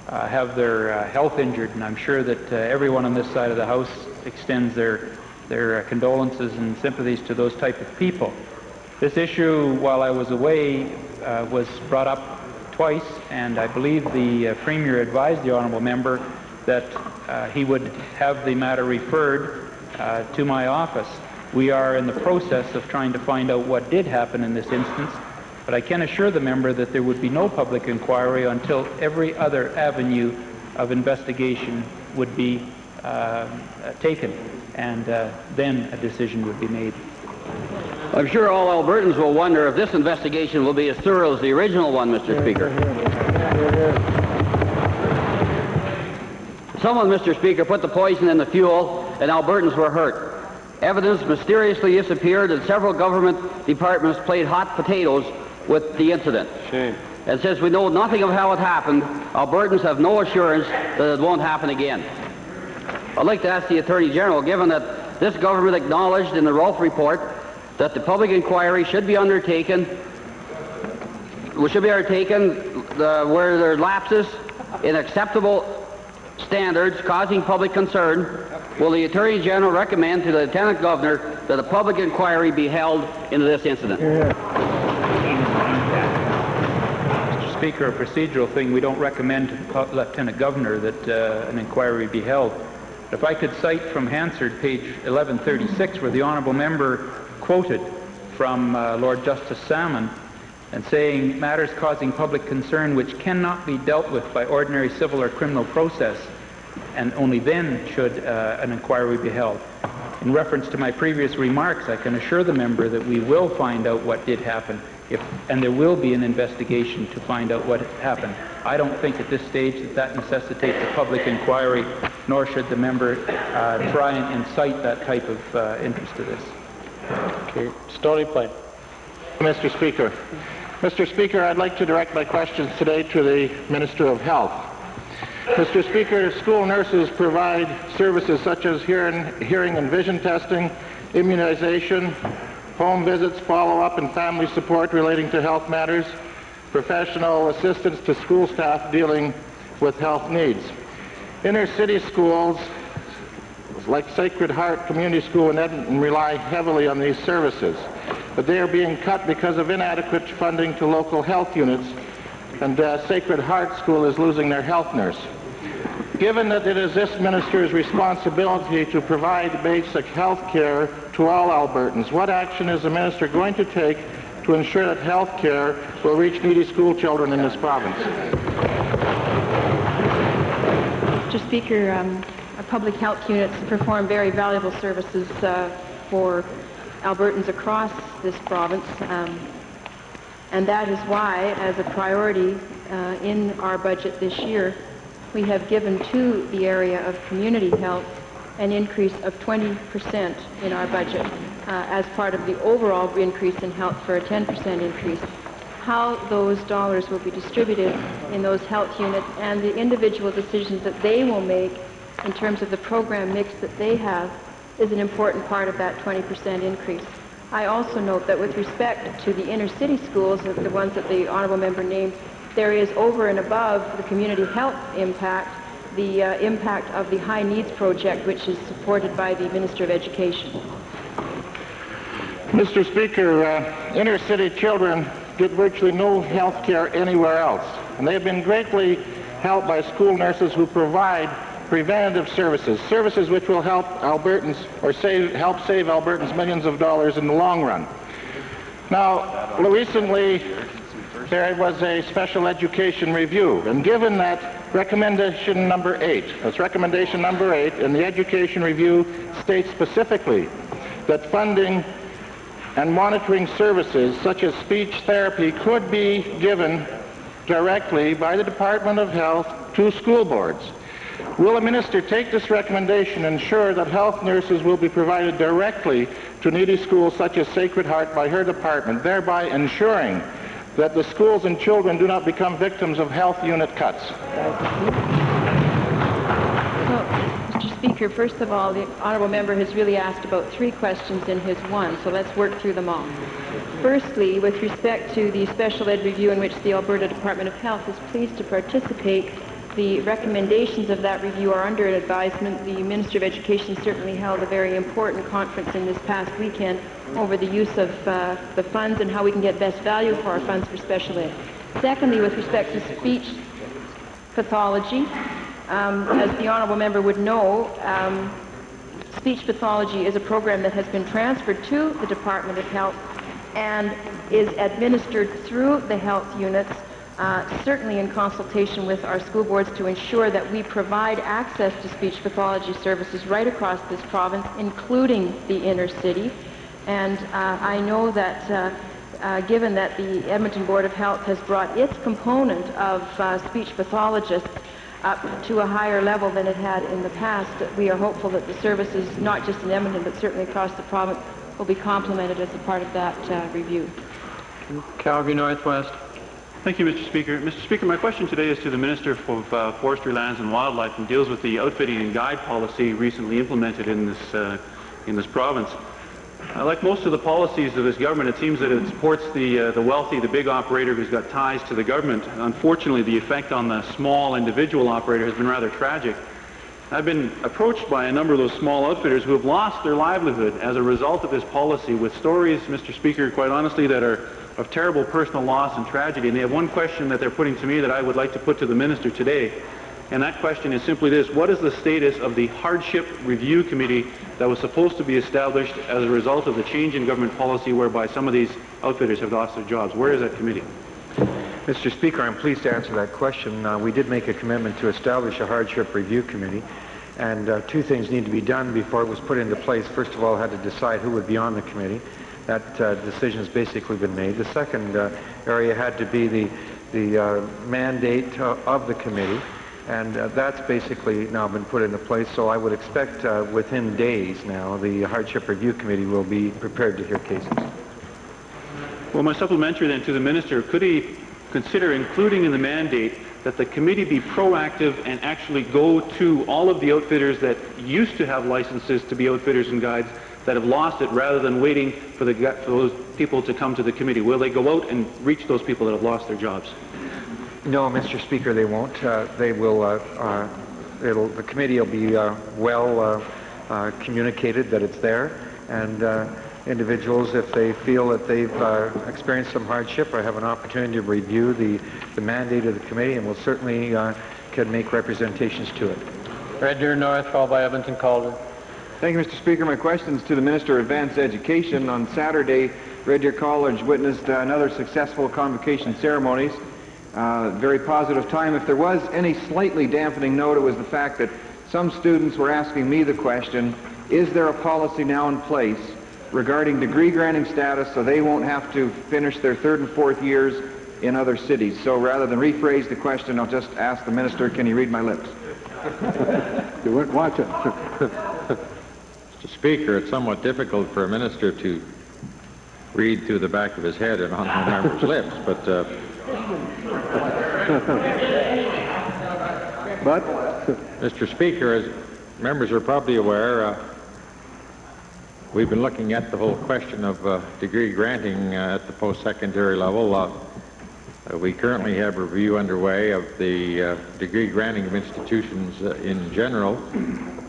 have their health injured, and I'm sure that everyone on this side of the House extends their condolences and sympathies to those type of people. This issue, while I was away, was brought up twice, and I believe the Premier advised the honourable member that he would have the matter referred to my office. We are in the process of trying to find out what did happen in this instance, but I can assure the member that there would be no public inquiry until every other avenue of investigation would be taken, and then a decision would be made. I'm sure all Albertans will wonder if this investigation will be as thorough as the original one, Mr. Speaker. Someone, Mr. Speaker, put the poison in the fuel, and Albertans were hurt. Evidence mysteriously disappeared, and several government departments played hot potatoes with the incident. Shame. And since we know nothing of how it happened, Albertans have no assurance that it won't happen again. I'd like to ask the Attorney General, given that this government acknowledged in the Rolfe report that the public inquiry should be undertaken where there are lapses in acceptable standards causing public concern, will the Attorney General recommend to the Lieutenant Governor that a public inquiry be held into this incident? Mr. Speaker, a procedural thing, we don't recommend to the Lieutenant Governor that an inquiry be held. If I could cite from Hansard, page 1136, where the honourable member quoted from Lord Justice Salmon, and saying matters causing public concern which cannot be dealt with by ordinary civil or criminal process, and only then should an inquiry be held. In reference to my previous remarks, I can assure the member that we will find out what did happen, and there will be an investigation to find out what happened. I don't think at this stage that necessitates a public inquiry, nor should the member try and incite that type of interest to this. Okay. Stony Plain. Mr. Speaker. Mr. Speaker, I'd like to direct my questions today to the Minister of Health. Mr. Speaker, school nurses provide services such as hearing and vision testing, immunization, home visits, follow-up, and family support relating to health matters, professional assistance to school staff dealing with health needs. Inner city schools like Sacred Heart Community School in Edmonton rely heavily on these services, but they are being cut because of inadequate funding to local health units, and Sacred Heart School is losing their health nurse. Given that it is this minister's responsibility to provide basic health care to all Albertans, what action is the minister going to take to ensure that health care will reach needy school children in this province? Mr. Speaker, our public health units perform very valuable services for Albertans across this province, and that is why, as a priority in our budget this year, we have given to the area of community health an increase of 20% in our budget as part of the overall increase in health for a 10% increase. How those dollars will be distributed in those health units and the individual decisions that they will make in terms of the program mix that they have is an important part of that 20% increase. I also note that with respect to the inner city schools, the ones that the honourable member named, there is over and above the community health impact, the impact of the High Needs Project, which is supported by the Minister of Education. Mr. Speaker, inner city children get virtually no health care anywhere else. And they have been greatly helped by school nurses who provide preventative services, services which will help Albertans or help save Albertans millions of dollars in the long run. Now, recently there was a special education review, and given that recommendation number 8, that's recommendation number 8, and the education review states specifically that funding and monitoring services such as speech therapy could be given directly by the Department of Health to school boards. Will the minister take this recommendation and ensure that health nurses will be provided directly to needy schools such as Sacred Heart by her department, thereby ensuring that the schools and children do not become victims of health unit cuts? Mr. Speaker, first of all, the honourable member has really asked about 3 questions in his one, so let's work through them all. Firstly, with respect to the special ed review in which the Alberta Department of Health is pleased to participate, the recommendations of that review are under advisement. The Minister of Education certainly held a very important conference in this past weekend over the use of the funds and how we can get best value for our funds for special ed. Secondly, with respect to speech pathology, as the honourable member would know, speech pathology is a program that has been transferred to the Department of Health and is administered through the health units, certainly in consultation with our school boards, to ensure that we provide access to speech pathology services right across this province, including the inner city. And I know that given that the Edmonton Board of Health has brought its component of speech pathologists up to a higher level than it had in the past, we are hopeful that the services, not just in Edmonton, but certainly across the province, will be complemented as a part of that review. Calgary Northwest. Thank you, Mr. Speaker. Mr. Speaker, my question today is to the Minister of Forestry, Lands and Wildlife, and deals with the outfitting and guide policy recently implemented in this province. Like most of the policies of this government, it seems that it supports the wealthy, the big operator who's got ties to the government. Unfortunately, the effect on the small individual operator has been rather tragic. I've been approached by a number of those small outfitters who have lost their livelihood as a result of this policy, with stories, Mr. Speaker, quite honestly, that are of terrible personal loss and tragedy. And they have one question that they're putting to me that I would like to put to the minister today. And that question is simply this: what is the status of the hardship review committee that was supposed to be established as a result of the change in government policy whereby some of these outfitters have lost their jobs? Where is that committee? Mr. Speaker, I'm pleased to answer that question. We did make a commitment to establish a hardship review committee, and 2 things need to be done before it was put into place. First of all, had to decide who would be on the committee. That decision has basically been made. The second area had to be the mandate of the committee, and that's basically now been put into place. So I would expect within days now the hardship review committee will be prepared to hear cases. Well, my supplementary then to the minister: could he consider including in the mandate that the committee be proactive and actually go to all of the outfitters that used to have licenses to be outfitters and guides that have lost it, rather than waiting for those people to come to the committee? Will they go out and reach those people that have lost their jobs? No, Mr. Speaker, they won't. They will. The committee will be well communicated that it's there, and individuals, if they feel that they've experienced some hardship, or have an opportunity to review the mandate of the committee, and will certainly can make representations to it. Red Deer North, followed by Edmonton Calder. Thank you, Mr. Speaker. My question is to the Minister of Advanced Education. On Saturday, Red Deer College witnessed another successful convocation ceremonies. Very positive time. If there was any slightly dampening note, it was the fact that some students were asking me the question, is there a policy now in place regarding degree granting status so they won't have to finish their 3rd and 4th years in other cities? So rather than rephrase the question, I'll just ask the minister, can you read my lips? You weren't watching. Mr. Speaker, it's somewhat difficult for a minister to read through the back of his head and on a member's lips, but Mr. Speaker, as members are probably aware, we've been looking at the whole question of degree granting at the post-secondary level. We currently have a review underway of the degree granting of institutions in general.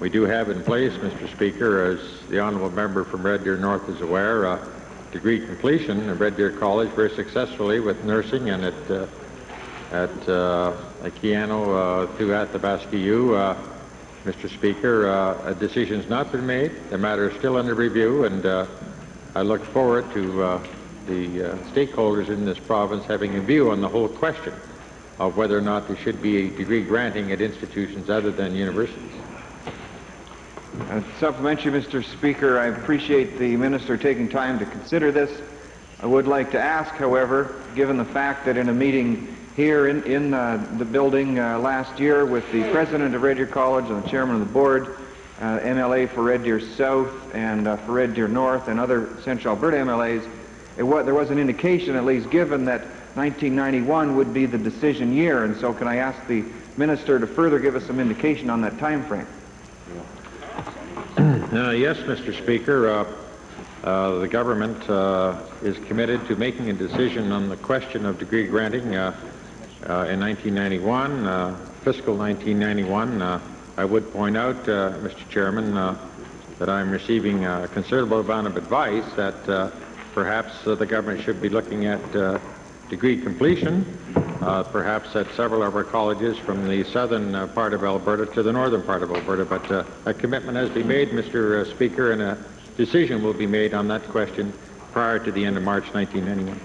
We do have in place, Mr. Speaker, as the honourable member from Red Deer North is aware, degree completion at Red Deer College very successfully with nursing, and at Akiano to Athabasca U. Mr. Speaker, a decision's not been made. The matter is still under review, and I look forward to the stakeholders in this province having a view on the whole question of whether or not there should be a degree granting at institutions other than universities. Supplementary, Mr. Speaker, I appreciate the minister taking time to consider this. I would like to ask, however, given the fact that in a meeting here in the building last year with the president of Red Deer College and the chairman of the board, MLA for Red Deer South and for Red Deer North and other Central Alberta MLAs, there was an indication at least given that 1991 would be the decision year, and so can I ask the minister to further give us some indication on that time frame? Yes, Mr. Speaker. The government is committed to making a decision on the question of degree granting in 1991, fiscal 1991. I would point out, Mr. Chairman, that I'm receiving a considerable amount of advice that perhaps the government should be looking at degree completion, perhaps at several of our colleges from the southern part of Alberta to the northern part of Alberta. But a commitment has been made, Mr. Speaker, and a decision will be made on that question prior to the end of March 1991.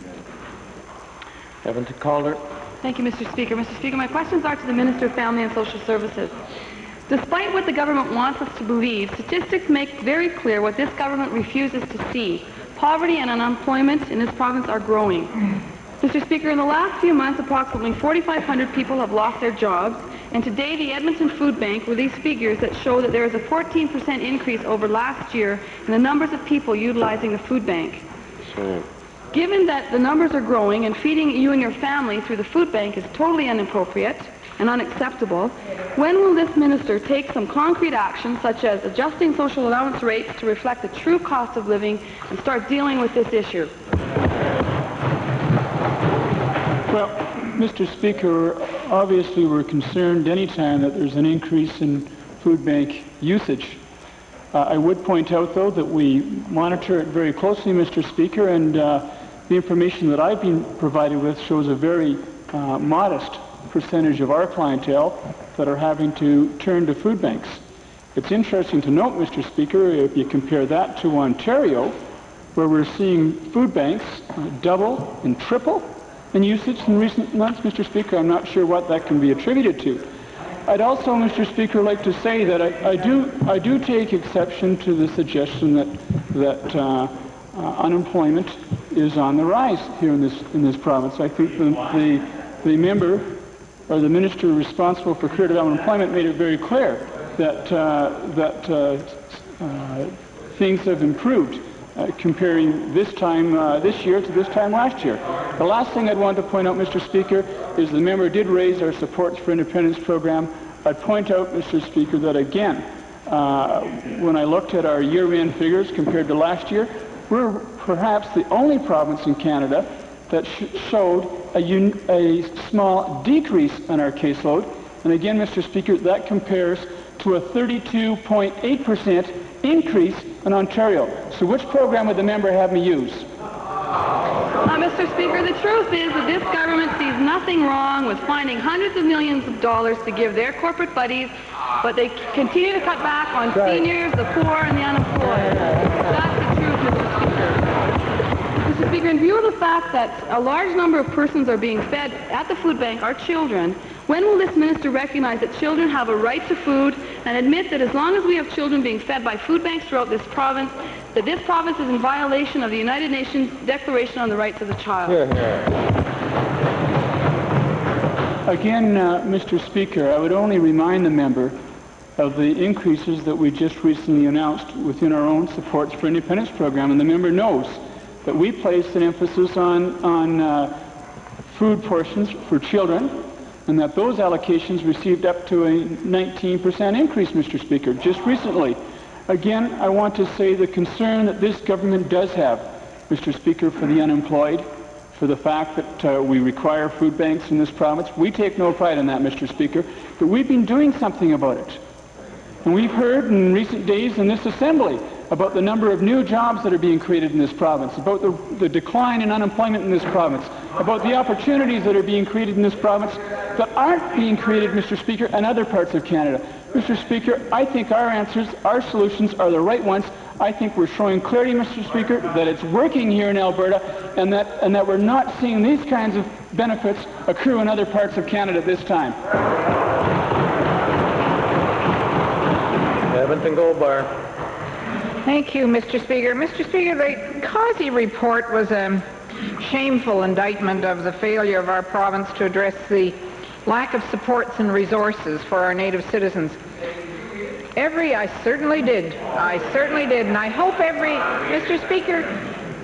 Evan to Calder. Thank you, Mr. Speaker. Mr. Speaker, my questions are to the Minister of Family and Social Services. Despite what the government wants us to believe, statistics make very clear what this government refuses to see. Poverty and unemployment in this province are growing. Mr. Speaker, in the last few months, approximately 4,500 people have lost their jobs, and today the Edmonton Food Bank released figures that show that there is a 14% increase over last year in the numbers of people utilizing the food bank. Sure. Given that the numbers are growing and feeding you and your family through the food bank is totally inappropriate and unacceptable, when will this minister take some concrete action, such as adjusting social allowance rates to reflect the true cost of living, and start dealing with this issue? Well, Mr. Speaker, obviously we're concerned anytime that there's an increase in food bank usage. I would point out, though, that we monitor it very closely, Mr. Speaker, and the information that I've been provided with shows a very modest percentage of our clientele that are having to turn to food banks. It's interesting to note, Mr. Speaker, if you compare that to Ontario, where we're seeing food banks double and triple in usage in recent months, Mr. Speaker. I'm not sure what that can be attributed to. I'd also, Mr. Speaker, like to say that I do take exception to the suggestion that unemployment is on the rise here in this province. I think the member or the minister responsible for career development and employment made it very clear that things have improved. Comparing this time this year to this time last year. The last thing I'd want to point out, Mr. Speaker, is the member did raise our Supports for Independence program. I'd point out, Mr. Speaker, that again, when I looked at our year-end figures compared to last year, we're perhaps the only province in Canada that showed a small decrease in our caseload. And again, Mr. Speaker, that compares to a 32.8% increase in Ontario. So which program would the member have me use? Mr. Speaker, the truth is that this government sees nothing wrong with finding hundreds of millions of dollars to give their corporate buddies, but they continue to cut back on seniors, the poor, and the unemployed. That's the truth, Mr. Speaker. Mr. Speaker, in view of the fact that a large number of persons are being fed at the food bank are children, when will this minister recognize that children have a right to food and admit that as long as we have children being fed by food banks throughout this province, that this province is in violation of the United Nations Declaration on the Rights of the Child? Again, Mr. Speaker, I would only remind the member of the increases that we just recently announced within our own Supports for Independence program, and the member knows that we placed an emphasis on food portions for children, and that those allocations received up to a 19% increase, Mr. Speaker, just recently. Again, I want to say the concern that this government does have, Mr. Speaker, for the unemployed, for the fact that we require food banks in this province. We take no pride in that, Mr. Speaker, but we've been doing something about it. And we've heard in recent days in this Assembly about the number of new jobs that are being created in this province, about the decline in unemployment in this province, about the opportunities that are being created in this province that aren't being created, Mr. Speaker, in other parts of Canada. Mr. Speaker, I think our answers, our solutions are the right ones. I think we're showing clearly, Mr. Speaker, that it's working here in Alberta and that we're not seeing these kinds of benefits accrue in other parts of Canada this time. Edmonton Goldbar. Thank you, Mr. Speaker. Mr. Speaker, the Causey report was a shameful indictment of the failure of our province to address the lack of supports and resources for our native citizens. I certainly did, and I hope Mr. Speaker,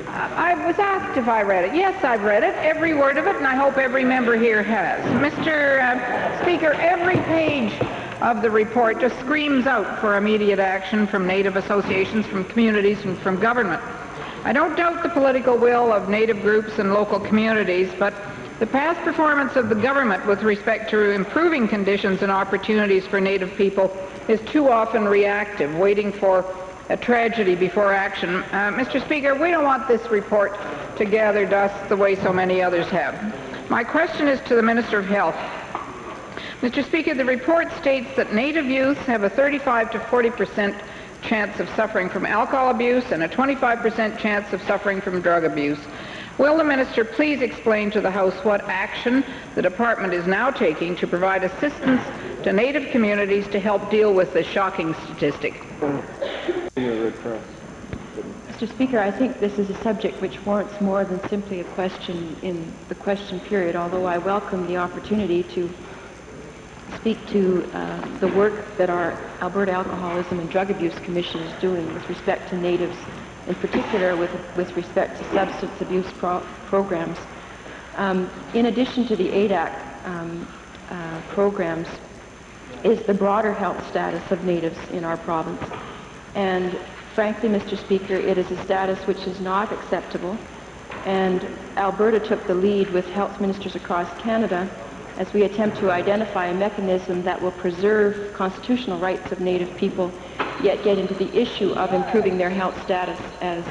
I was asked if I read it. Yes, I've read it, every word of it, and I hope every member here has. Mr. Speaker, every page of the report just screams out for immediate action from Native associations, from communities, and from government. I don't doubt the political will of Native groups and local communities, but the past performance of the government with respect to improving conditions and opportunities for Native people is too often reactive, waiting for a tragedy before action. Mr. Speaker, we don't want this report to gather dust the way so many others have. My question is to the Minister of Health. Mr. Speaker, the report states that Native youth have a 35 to 40% chance of suffering from alcohol abuse and a 25% chance of suffering from drug abuse. Will the Minister please explain to the House what action the Department is now taking to provide assistance to Native communities to help deal with this shocking statistic? Mr. Speaker, I think this is a subject which warrants more than simply a question in the question period, although I welcome the opportunity to speak to the work that our Alberta Alcoholism and Drug Abuse Commission is doing with respect to Natives, in particular with respect to substance abuse programs. In addition to the ADAC programs is the broader health status of Natives in our province. And frankly, Mr. Speaker, it is a status which is not acceptable. And Alberta took the lead with health ministers across Canada as we attempt to identify a mechanism that will preserve constitutional rights of Native people, yet get into the issue of improving their health status as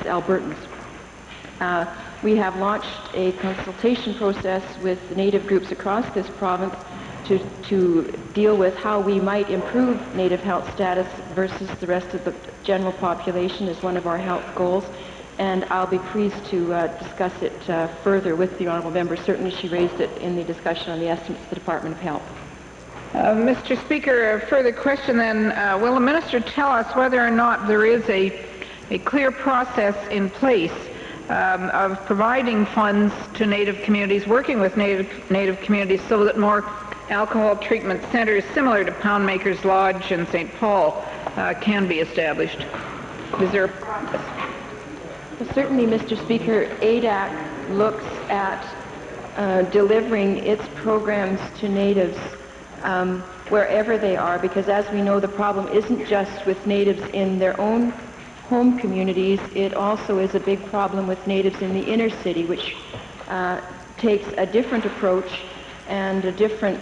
Albertans. We have launched a consultation process with Native groups across this province to deal with how we might improve Native health status versus the rest of the general population as one of our health goals. And I'll be pleased to discuss it further with the honourable member. Certainly she raised it in the discussion on the estimates of the Department of Health. Mr. Speaker, a further question then. Will the Minister tell us whether or not there is a clear process in place of providing funds to Native communities, working with Native communities so that more alcohol treatment centres similar to Poundmaker's Lodge in St. Paul can be established? Is there a process? Well, certainly, Mr. Speaker, ADAC looks at delivering its programs to Natives wherever they are, because as we know, the problem isn't just with Natives in their own home communities, it also is a big problem with Natives in the inner city, which takes a different approach and a different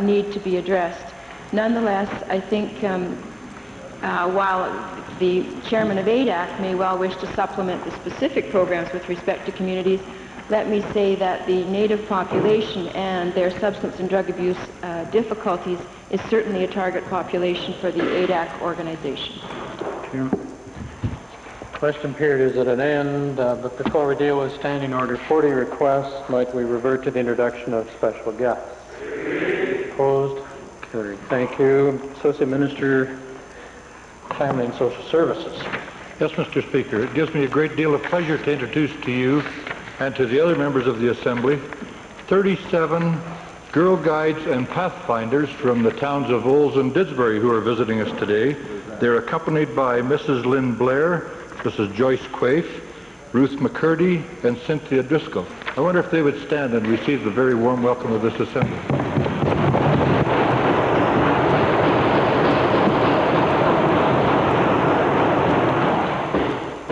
need to be addressed. Nonetheless, I think while the chairman of ADAC may well wish to supplement the specific programs with respect to communities, let me say that the Native population and their substance and drug abuse difficulties is certainly a target population for the ADAC organization. Thank you. Question period is at an end, but before we deal with Standing Order 40 requests, might we revert to the introduction of special guests? Opposed? Carried. Thank you. Associate Minister, Family and Social Services. Yes, Mr. Speaker. It gives me a great deal of pleasure to introduce to you and to the other members of the Assembly 37 Girl Guides and Pathfinders from the towns of Olds and Didsbury who are visiting us today. They're accompanied by Mrs. Lynn Blair, Mrs. Joyce Quaife, Ruth McCurdy, and Cynthia Driscoll. I wonder if they would stand and receive the very warm welcome of this Assembly.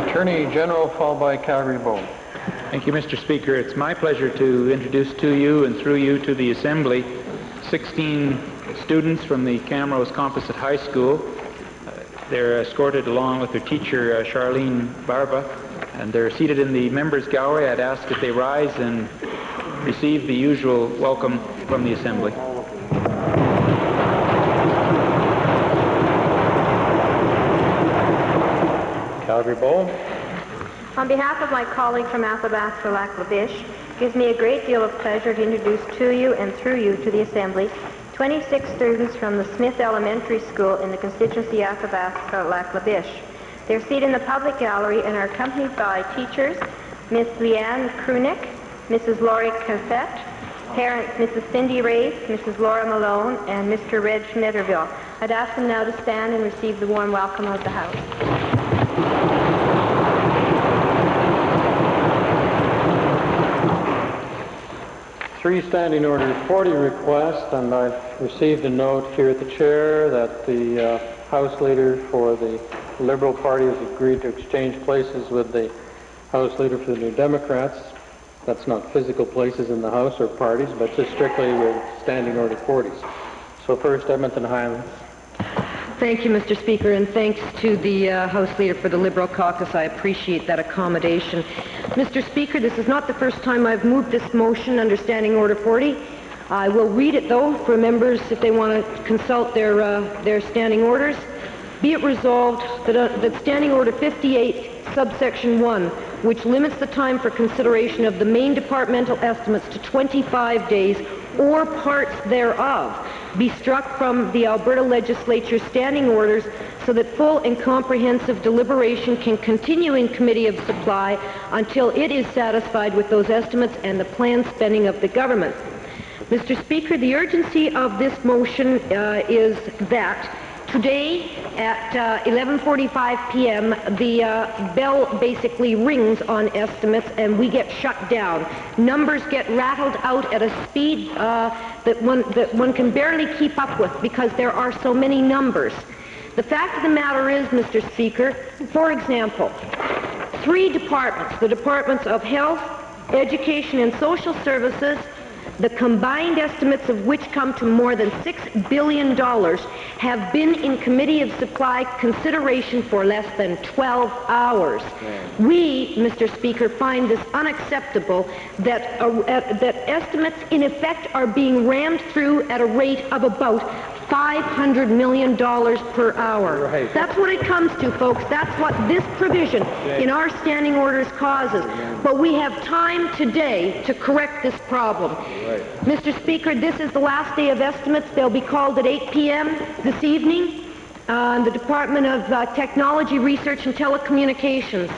Attorney General, followed by Calgary Bowl. Thank you, Mr. Speaker. It's my pleasure to introduce to you and through you to the Assembly 16 students from the Camrose Composite High School. They're escorted along with their teacher, Charlene Barba, and they're seated in the members' gallery. I'd ask that they rise and receive the usual welcome from the Assembly. Calgary Bowl. On behalf of my colleague from Athabasca Lac La Biche, it gives me a great deal of pleasure to introduce to you and through you to the Assembly 26 students from the Smith Elementary School in the constituency Athabasca Lac La Biche. They're seated in the public gallery and are accompanied by teachers, Miss Leanne Krunick, Mrs. Laurie Cassette, parents Mrs. Cindy Race, Mrs. Laura Malone, and Mr. Reg Netterville. I'd ask them now to stand and receive the warm welcome of the House. Three Standing Order 40 requests, and I've received a note here at the chair that the House Leader for the Liberal Party has agreed to exchange places with the House Leader for the New Democrats. That's not physical places in the House or parties, but just strictly with Standing Order 40s. So first, Edmonton Highlands. Thank you, Mr. Speaker, and thanks to the House Leader for the Liberal Caucus. I appreciate that accommodation. Mr. Speaker, this is not the first time I've moved this motion under Standing Order 40. I will read it, though, for members if they want to consult their standing orders. Be it resolved that Standing Order 58, subsection 1, which limits the time for consideration of the main departmental estimates to 25 days or parts thereof, be struck from the Alberta Legislature's standing orders so that full and comprehensive deliberation can continue in Committee of Supply until it is satisfied with those estimates and the planned spending of the government. Mr. Speaker, the urgency of this motion is that today at 11:45 p.m. the bell basically rings on estimates and we get shut down. Numbers get rattled out at a speed that one can barely keep up with because there are so many numbers. The fact of the matter is, Mr. Speaker, for example, three departments, the Departments of Health, Education and Social Services, the combined estimates of which come to more than $6 billion, have been in Committee of Supply consideration for less than 12 hours. We, Mr. Speaker, find this unacceptable that estimates in effect are being rammed through at a rate of about $500 million per hour. Right. That's what it comes to, folks. That's what this provision in our standing orders causes. But we have time today to correct this problem. Right. Mr. Speaker, this is the last day of estimates. They'll be called at 8 p.m. this evening on the Department of Technology, Research and Telecommunications.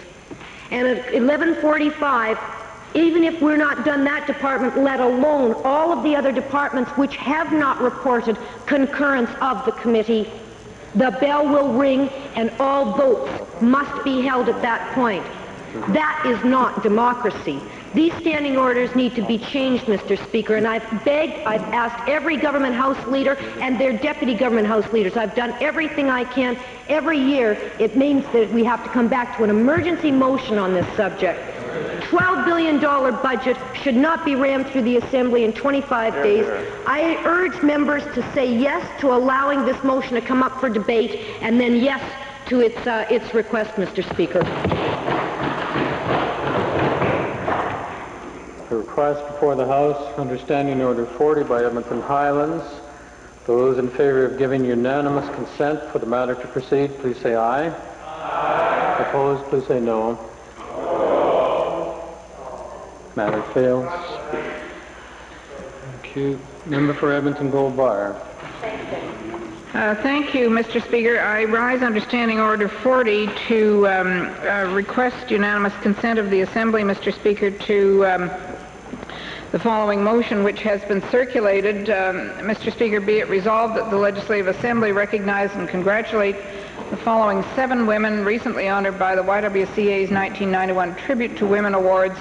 And at 11:45, even if we're not done that department, let alone all of the other departments which have not reported concurrence of the committee, the bell will ring and all votes must be held at that point. That is not democracy. These standing orders need to be changed, Mr. Speaker, and I've asked every government house leader and their deputy government house leaders. I've done everything I can. Every year, it means that we have to come back to an emergency motion on this subject. $12 billion budget should not be rammed through the Assembly in 25 days. I urge members to say yes to allowing this motion to come up for debate, and then yes to its request, Mr. Speaker. The request before the House under Standing Order 40 by Edmonton Highlands. Those in favor of giving unanimous consent for the matter to proceed, please say aye. Aye. Opposed, please say no. Matter fails. Thank you. Member for Edmonton Gold Bar. Thank you, Mr. Speaker. I rise under Standing Order 40 to request unanimous consent of the Assembly, Mr. Speaker, to the following motion, which has been circulated. Mr. Speaker, be it resolved that the Legislative Assembly recognize and congratulate the following 7 women recently honored by the YWCA's 1991 Tribute to Women Awards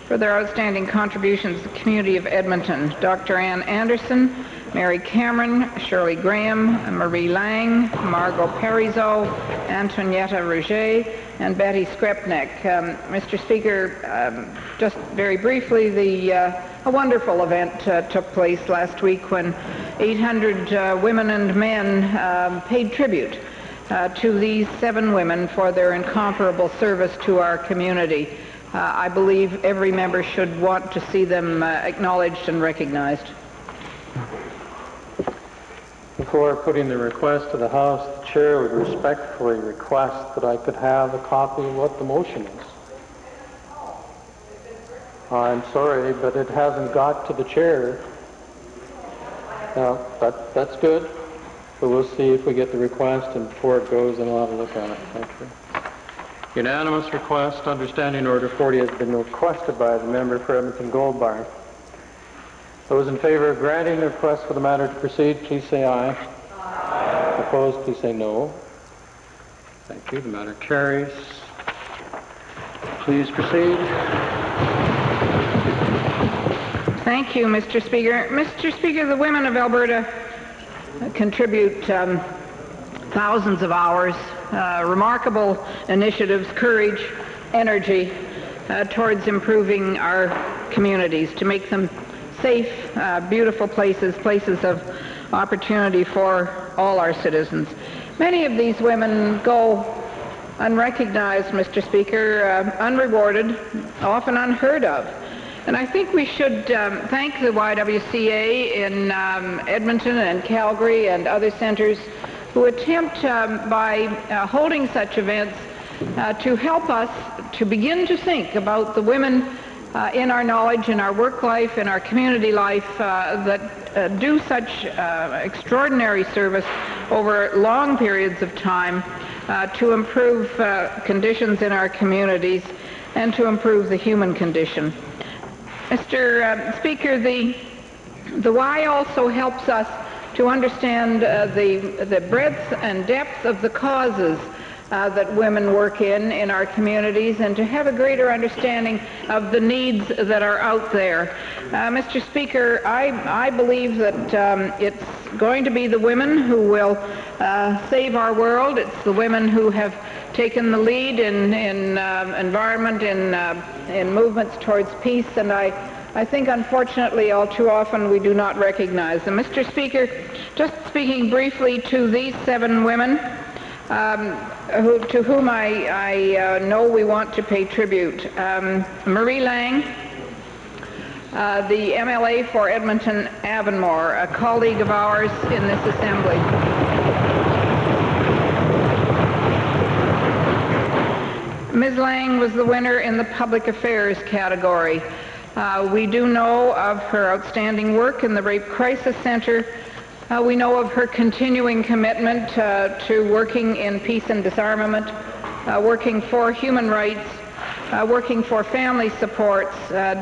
for their outstanding contributions to the community of Edmonton. Dr. Ann Anderson, Mary Cameron, Shirley Graham, Marie Lang, Margot Parizeau, Antonietta Rouget, and Betty Skrepnek. Mr. Speaker, just very briefly, a wonderful event took place last week when 800 women and men paid tribute to these 7 women for their incomparable service to our community. I believe every member should want to see them acknowledged and recognized. Before putting the request to the House, the Chair would respectfully request that I could have a copy of what the motion is. I'm sorry, but it hasn't got to the Chair. Now, that's good, but we'll see if we get the request, and before it goes, then I'll have a look at it. Thank you. Unanimous request under Standing Order 40 has been requested by the member for Edmonton Gold Bar. Those in favor of granting the request for the matter to proceed, please say aye. Aye. Opposed, please say no. Thank you. The matter carries. Please proceed. Thank you, Mr. Speaker. Mr. Speaker, the women of Alberta contribute thousands of hours, remarkable initiatives, courage, energy towards improving our communities, to make them safe, beautiful places, places of opportunity for all our citizens. Many of these women go unrecognized, Mr. Speaker, unrewarded, often unheard of. And I think we should thank the YWCA in Edmonton and Calgary and other centers who attempt by holding such events to help us to begin to think about the women in our knowledge, in our work life, in our community life that do such extraordinary service over long periods of time to improve conditions in our communities and to improve the human condition. Mr. Speaker, the Y also helps us to understand the breadth and depth of the causes that women work in our communities, and to have a greater understanding of the needs that are out there. Mr. Speaker, I believe that it's going to be the women who will save our world. It's the women who have taken the lead in environment, in movements towards peace, and I think, unfortunately, all too often we do not recognize them. Mr. Speaker, just speaking briefly to these 7 women, to whom I know we want to pay tribute. Marie Lang, the MLA for Edmonton Avonmore, a colleague of ours in this Assembly. Ms. Lang was the winner in the Public Affairs category. We do know of her outstanding work in the Rape Crisis Center. We know of her continuing commitment to working in peace and disarmament, working for human rights, working for family supports,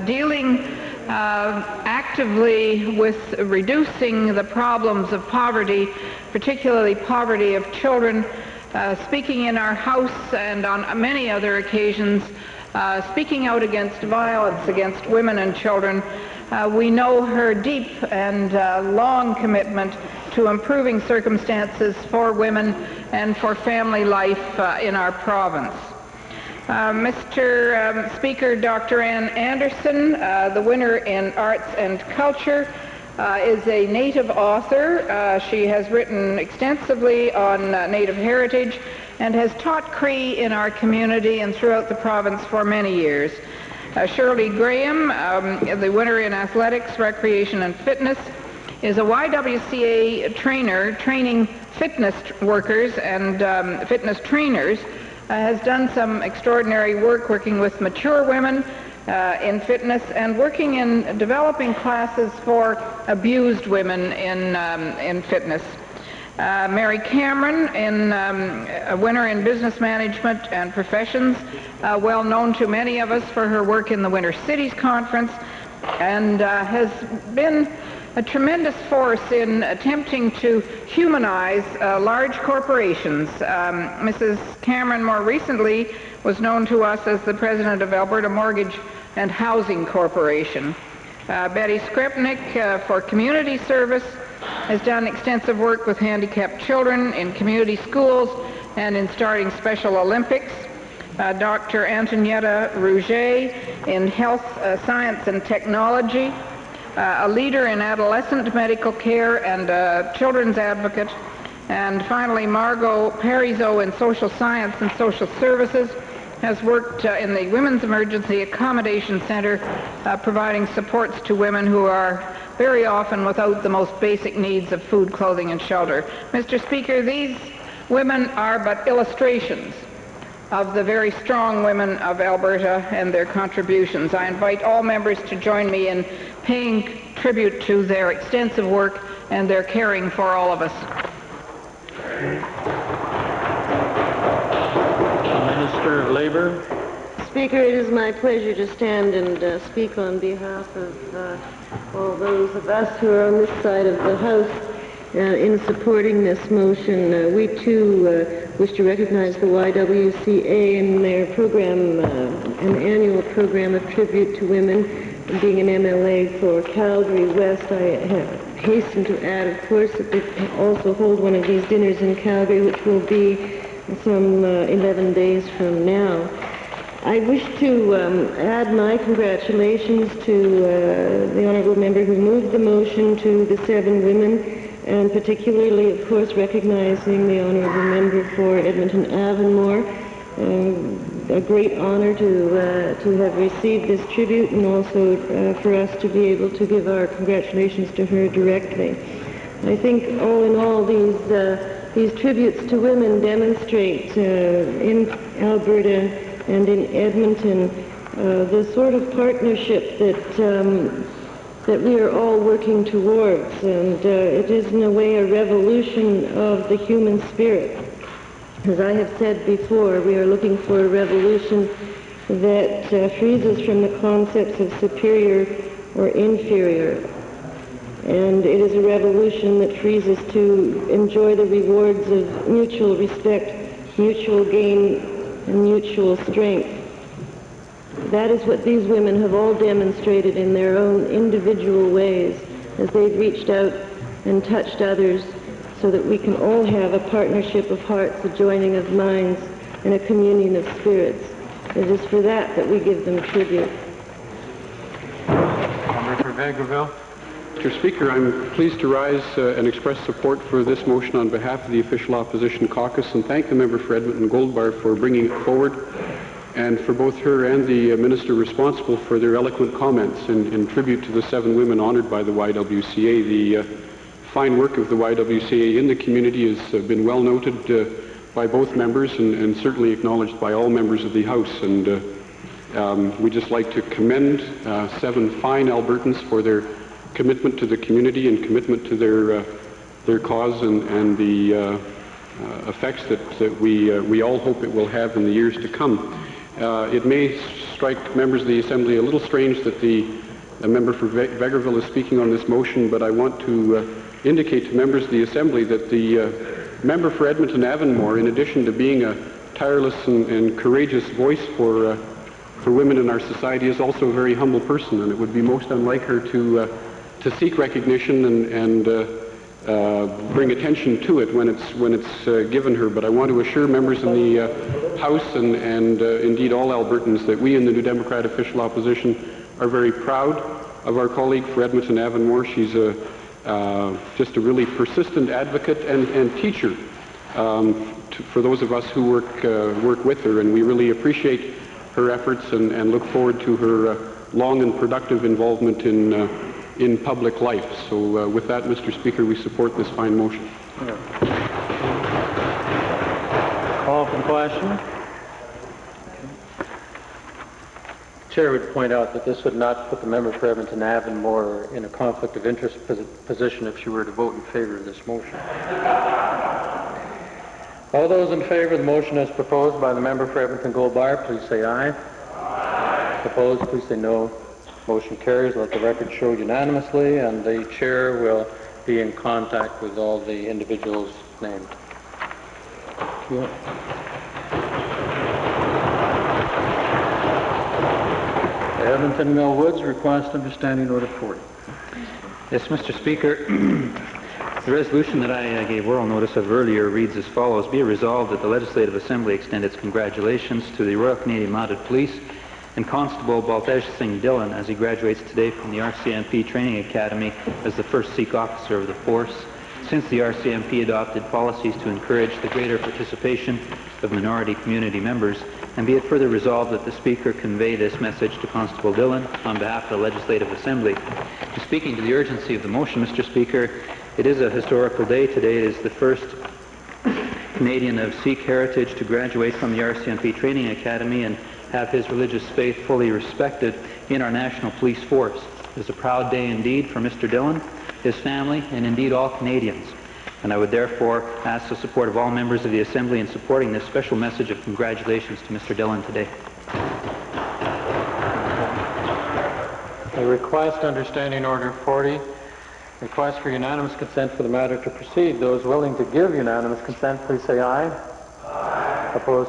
dealing actively with reducing the problems of poverty, particularly poverty of children, speaking in our House and on many other occasions, speaking out against violence against women and children. We know her deep and long commitment to improving circumstances for women and for family life in our province. Mr. Speaker, Dr. Ann Anderson, the winner in Arts and Culture, is a Native author. She has written extensively on Native heritage and has taught Cree in our community and throughout the province for many years. Shirley Graham, the winner in Athletics, Recreation and Fitness, is a YWCA trainer training fitness workers and fitness trainers, has done some extraordinary work working with mature women in fitness and working in developing classes for abused women in fitness. Mary Cameron, a winner in Business Management and Professions, well known to many of us for her work in the Winter Cities Conference, and has been a tremendous force in attempting to humanize large corporations. Mrs. Cameron more recently was known to us as the president of Alberta Mortgage and Housing Corporation. Betty Skrepnik, for community service, has done extensive work with handicapped children in community schools and in starting Special Olympics. Dr. Antonietta Rouget in health science and technology, a leader in adolescent medical care and a children's advocate. And finally, Margot Parizeau in Social Science and Social Services has worked in the Women's Emergency Accommodation Center, providing supports to women who are very often without the most basic needs of food, clothing, and shelter. Mr. Speaker, these women are but illustrations of the very strong women of Alberta and their contributions. I invite all members to join me in paying tribute to their extensive work and their caring for all of us. Minister of Labour. Speaker, it is my pleasure to stand and speak on behalf of all those of us who are on this side of the House in supporting this motion. We too wish to recognize the YWCA in their program, an annual program of tribute to women. And being an MLA for Calgary West, I hasten to add, of course, that they also hold one of these dinners in Calgary, which will be some 11 days from now. I wish to add my congratulations to the honourable member who moved the motion, to the 7 women, and particularly, of course, recognizing the honourable member for Edmonton Avonmore. A great honour to have received this tribute, and also for us to be able to give our congratulations to her directly. I think all in all these tributes to women demonstrate in Alberta and in Edmonton the sort of partnership that we are all working towards, and it is in a way a revolution of the human spirit. As I have said before, we are looking for a revolution that frees us from the concepts of superior or inferior. And it is a revolution that frees us to enjoy the rewards of mutual respect, mutual gain, and mutual strength. That is what these women have all demonstrated in their own individual ways as they've reached out and touched others, so that we can all have a partnership of hearts, a joining of minds, and a communion of spirits. It is for that we give them tribute. Member for Vegreville. Mr. Speaker, I'm pleased to rise and express support for this motion on behalf of the Official Opposition Caucus, and thank the member for Edmonton Goldbar for bringing it forward, and for both her and the minister responsible for their eloquent comments in tribute to the 7 women honored by the YWCA. The fine work of the YWCA in the community has been well noted by both members and certainly acknowledged by all members of the House. And we'd just like to commend 7 fine Albertans for their commitment to the community and commitment to their cause and the effects that we all hope it will have in the years to come. It may strike members of the Assembly a little strange that the member for Vegreville is speaking on this motion, but I want to indicate to members of the Assembly that the member for Edmonton Avonmore, in addition to being a tireless and courageous voice for women in our society, is also a very humble person, and it would be most unlike her to seek recognition and bring attention to it when it's given her. But I want to assure members in the House and indeed all Albertans that we in the New Democrat Official Opposition are very proud of our colleague for Edmonton Avonmore. She's just a really persistent advocate and teacher for those of us who work with her, and we really appreciate her efforts and look forward to her long and productive involvement in public life. So with that, Mr. Speaker, we support this fine motion. Call for the question. Chair would point out that this would not put the member for Edmonton Avonmore in a conflict of interest position if she were to vote in favor of this motion. All those in favor of the motion as proposed by the member for Edmonton Goldbar, please say aye. Aye. Opposed, please say no. Motion carries. Let the record show unanimously, and the chair will be in contact with all the individuals named. Thank you. Edmonton Mill Woods, request understanding order 40. Yes, Mr. Speaker. The resolution that I gave oral notice of earlier reads as follows: Be it resolved that the Legislative Assembly extend its congratulations to the Royal Canadian Mounted Police and Constable Baltesh Singh Dillon as he graduates today from the RCMP Training Academy as the first Sikh officer of the force. Since since the RCMP adopted policies to encourage the greater participation of minority community members, and be it further resolved that the Speaker convey this message to Constable Dillon on behalf of the Legislative Assembly. Speaking to the urgency of the motion, Mr. Speaker, it is a historical day. Today is the first Canadian of Sikh heritage to graduate from the RCMP Training Academy and have his religious faith fully respected in our national police force. It is a proud day indeed for Mr. Dillon, his family, and indeed all Canadians. And I would therefore ask the support of all members of the Assembly in supporting this special message of congratulations to Mr. Dillon today. A request under Standing Order 40, request for unanimous consent for the matter to proceed. Those willing to give unanimous consent, please say aye. Aye. Opposed?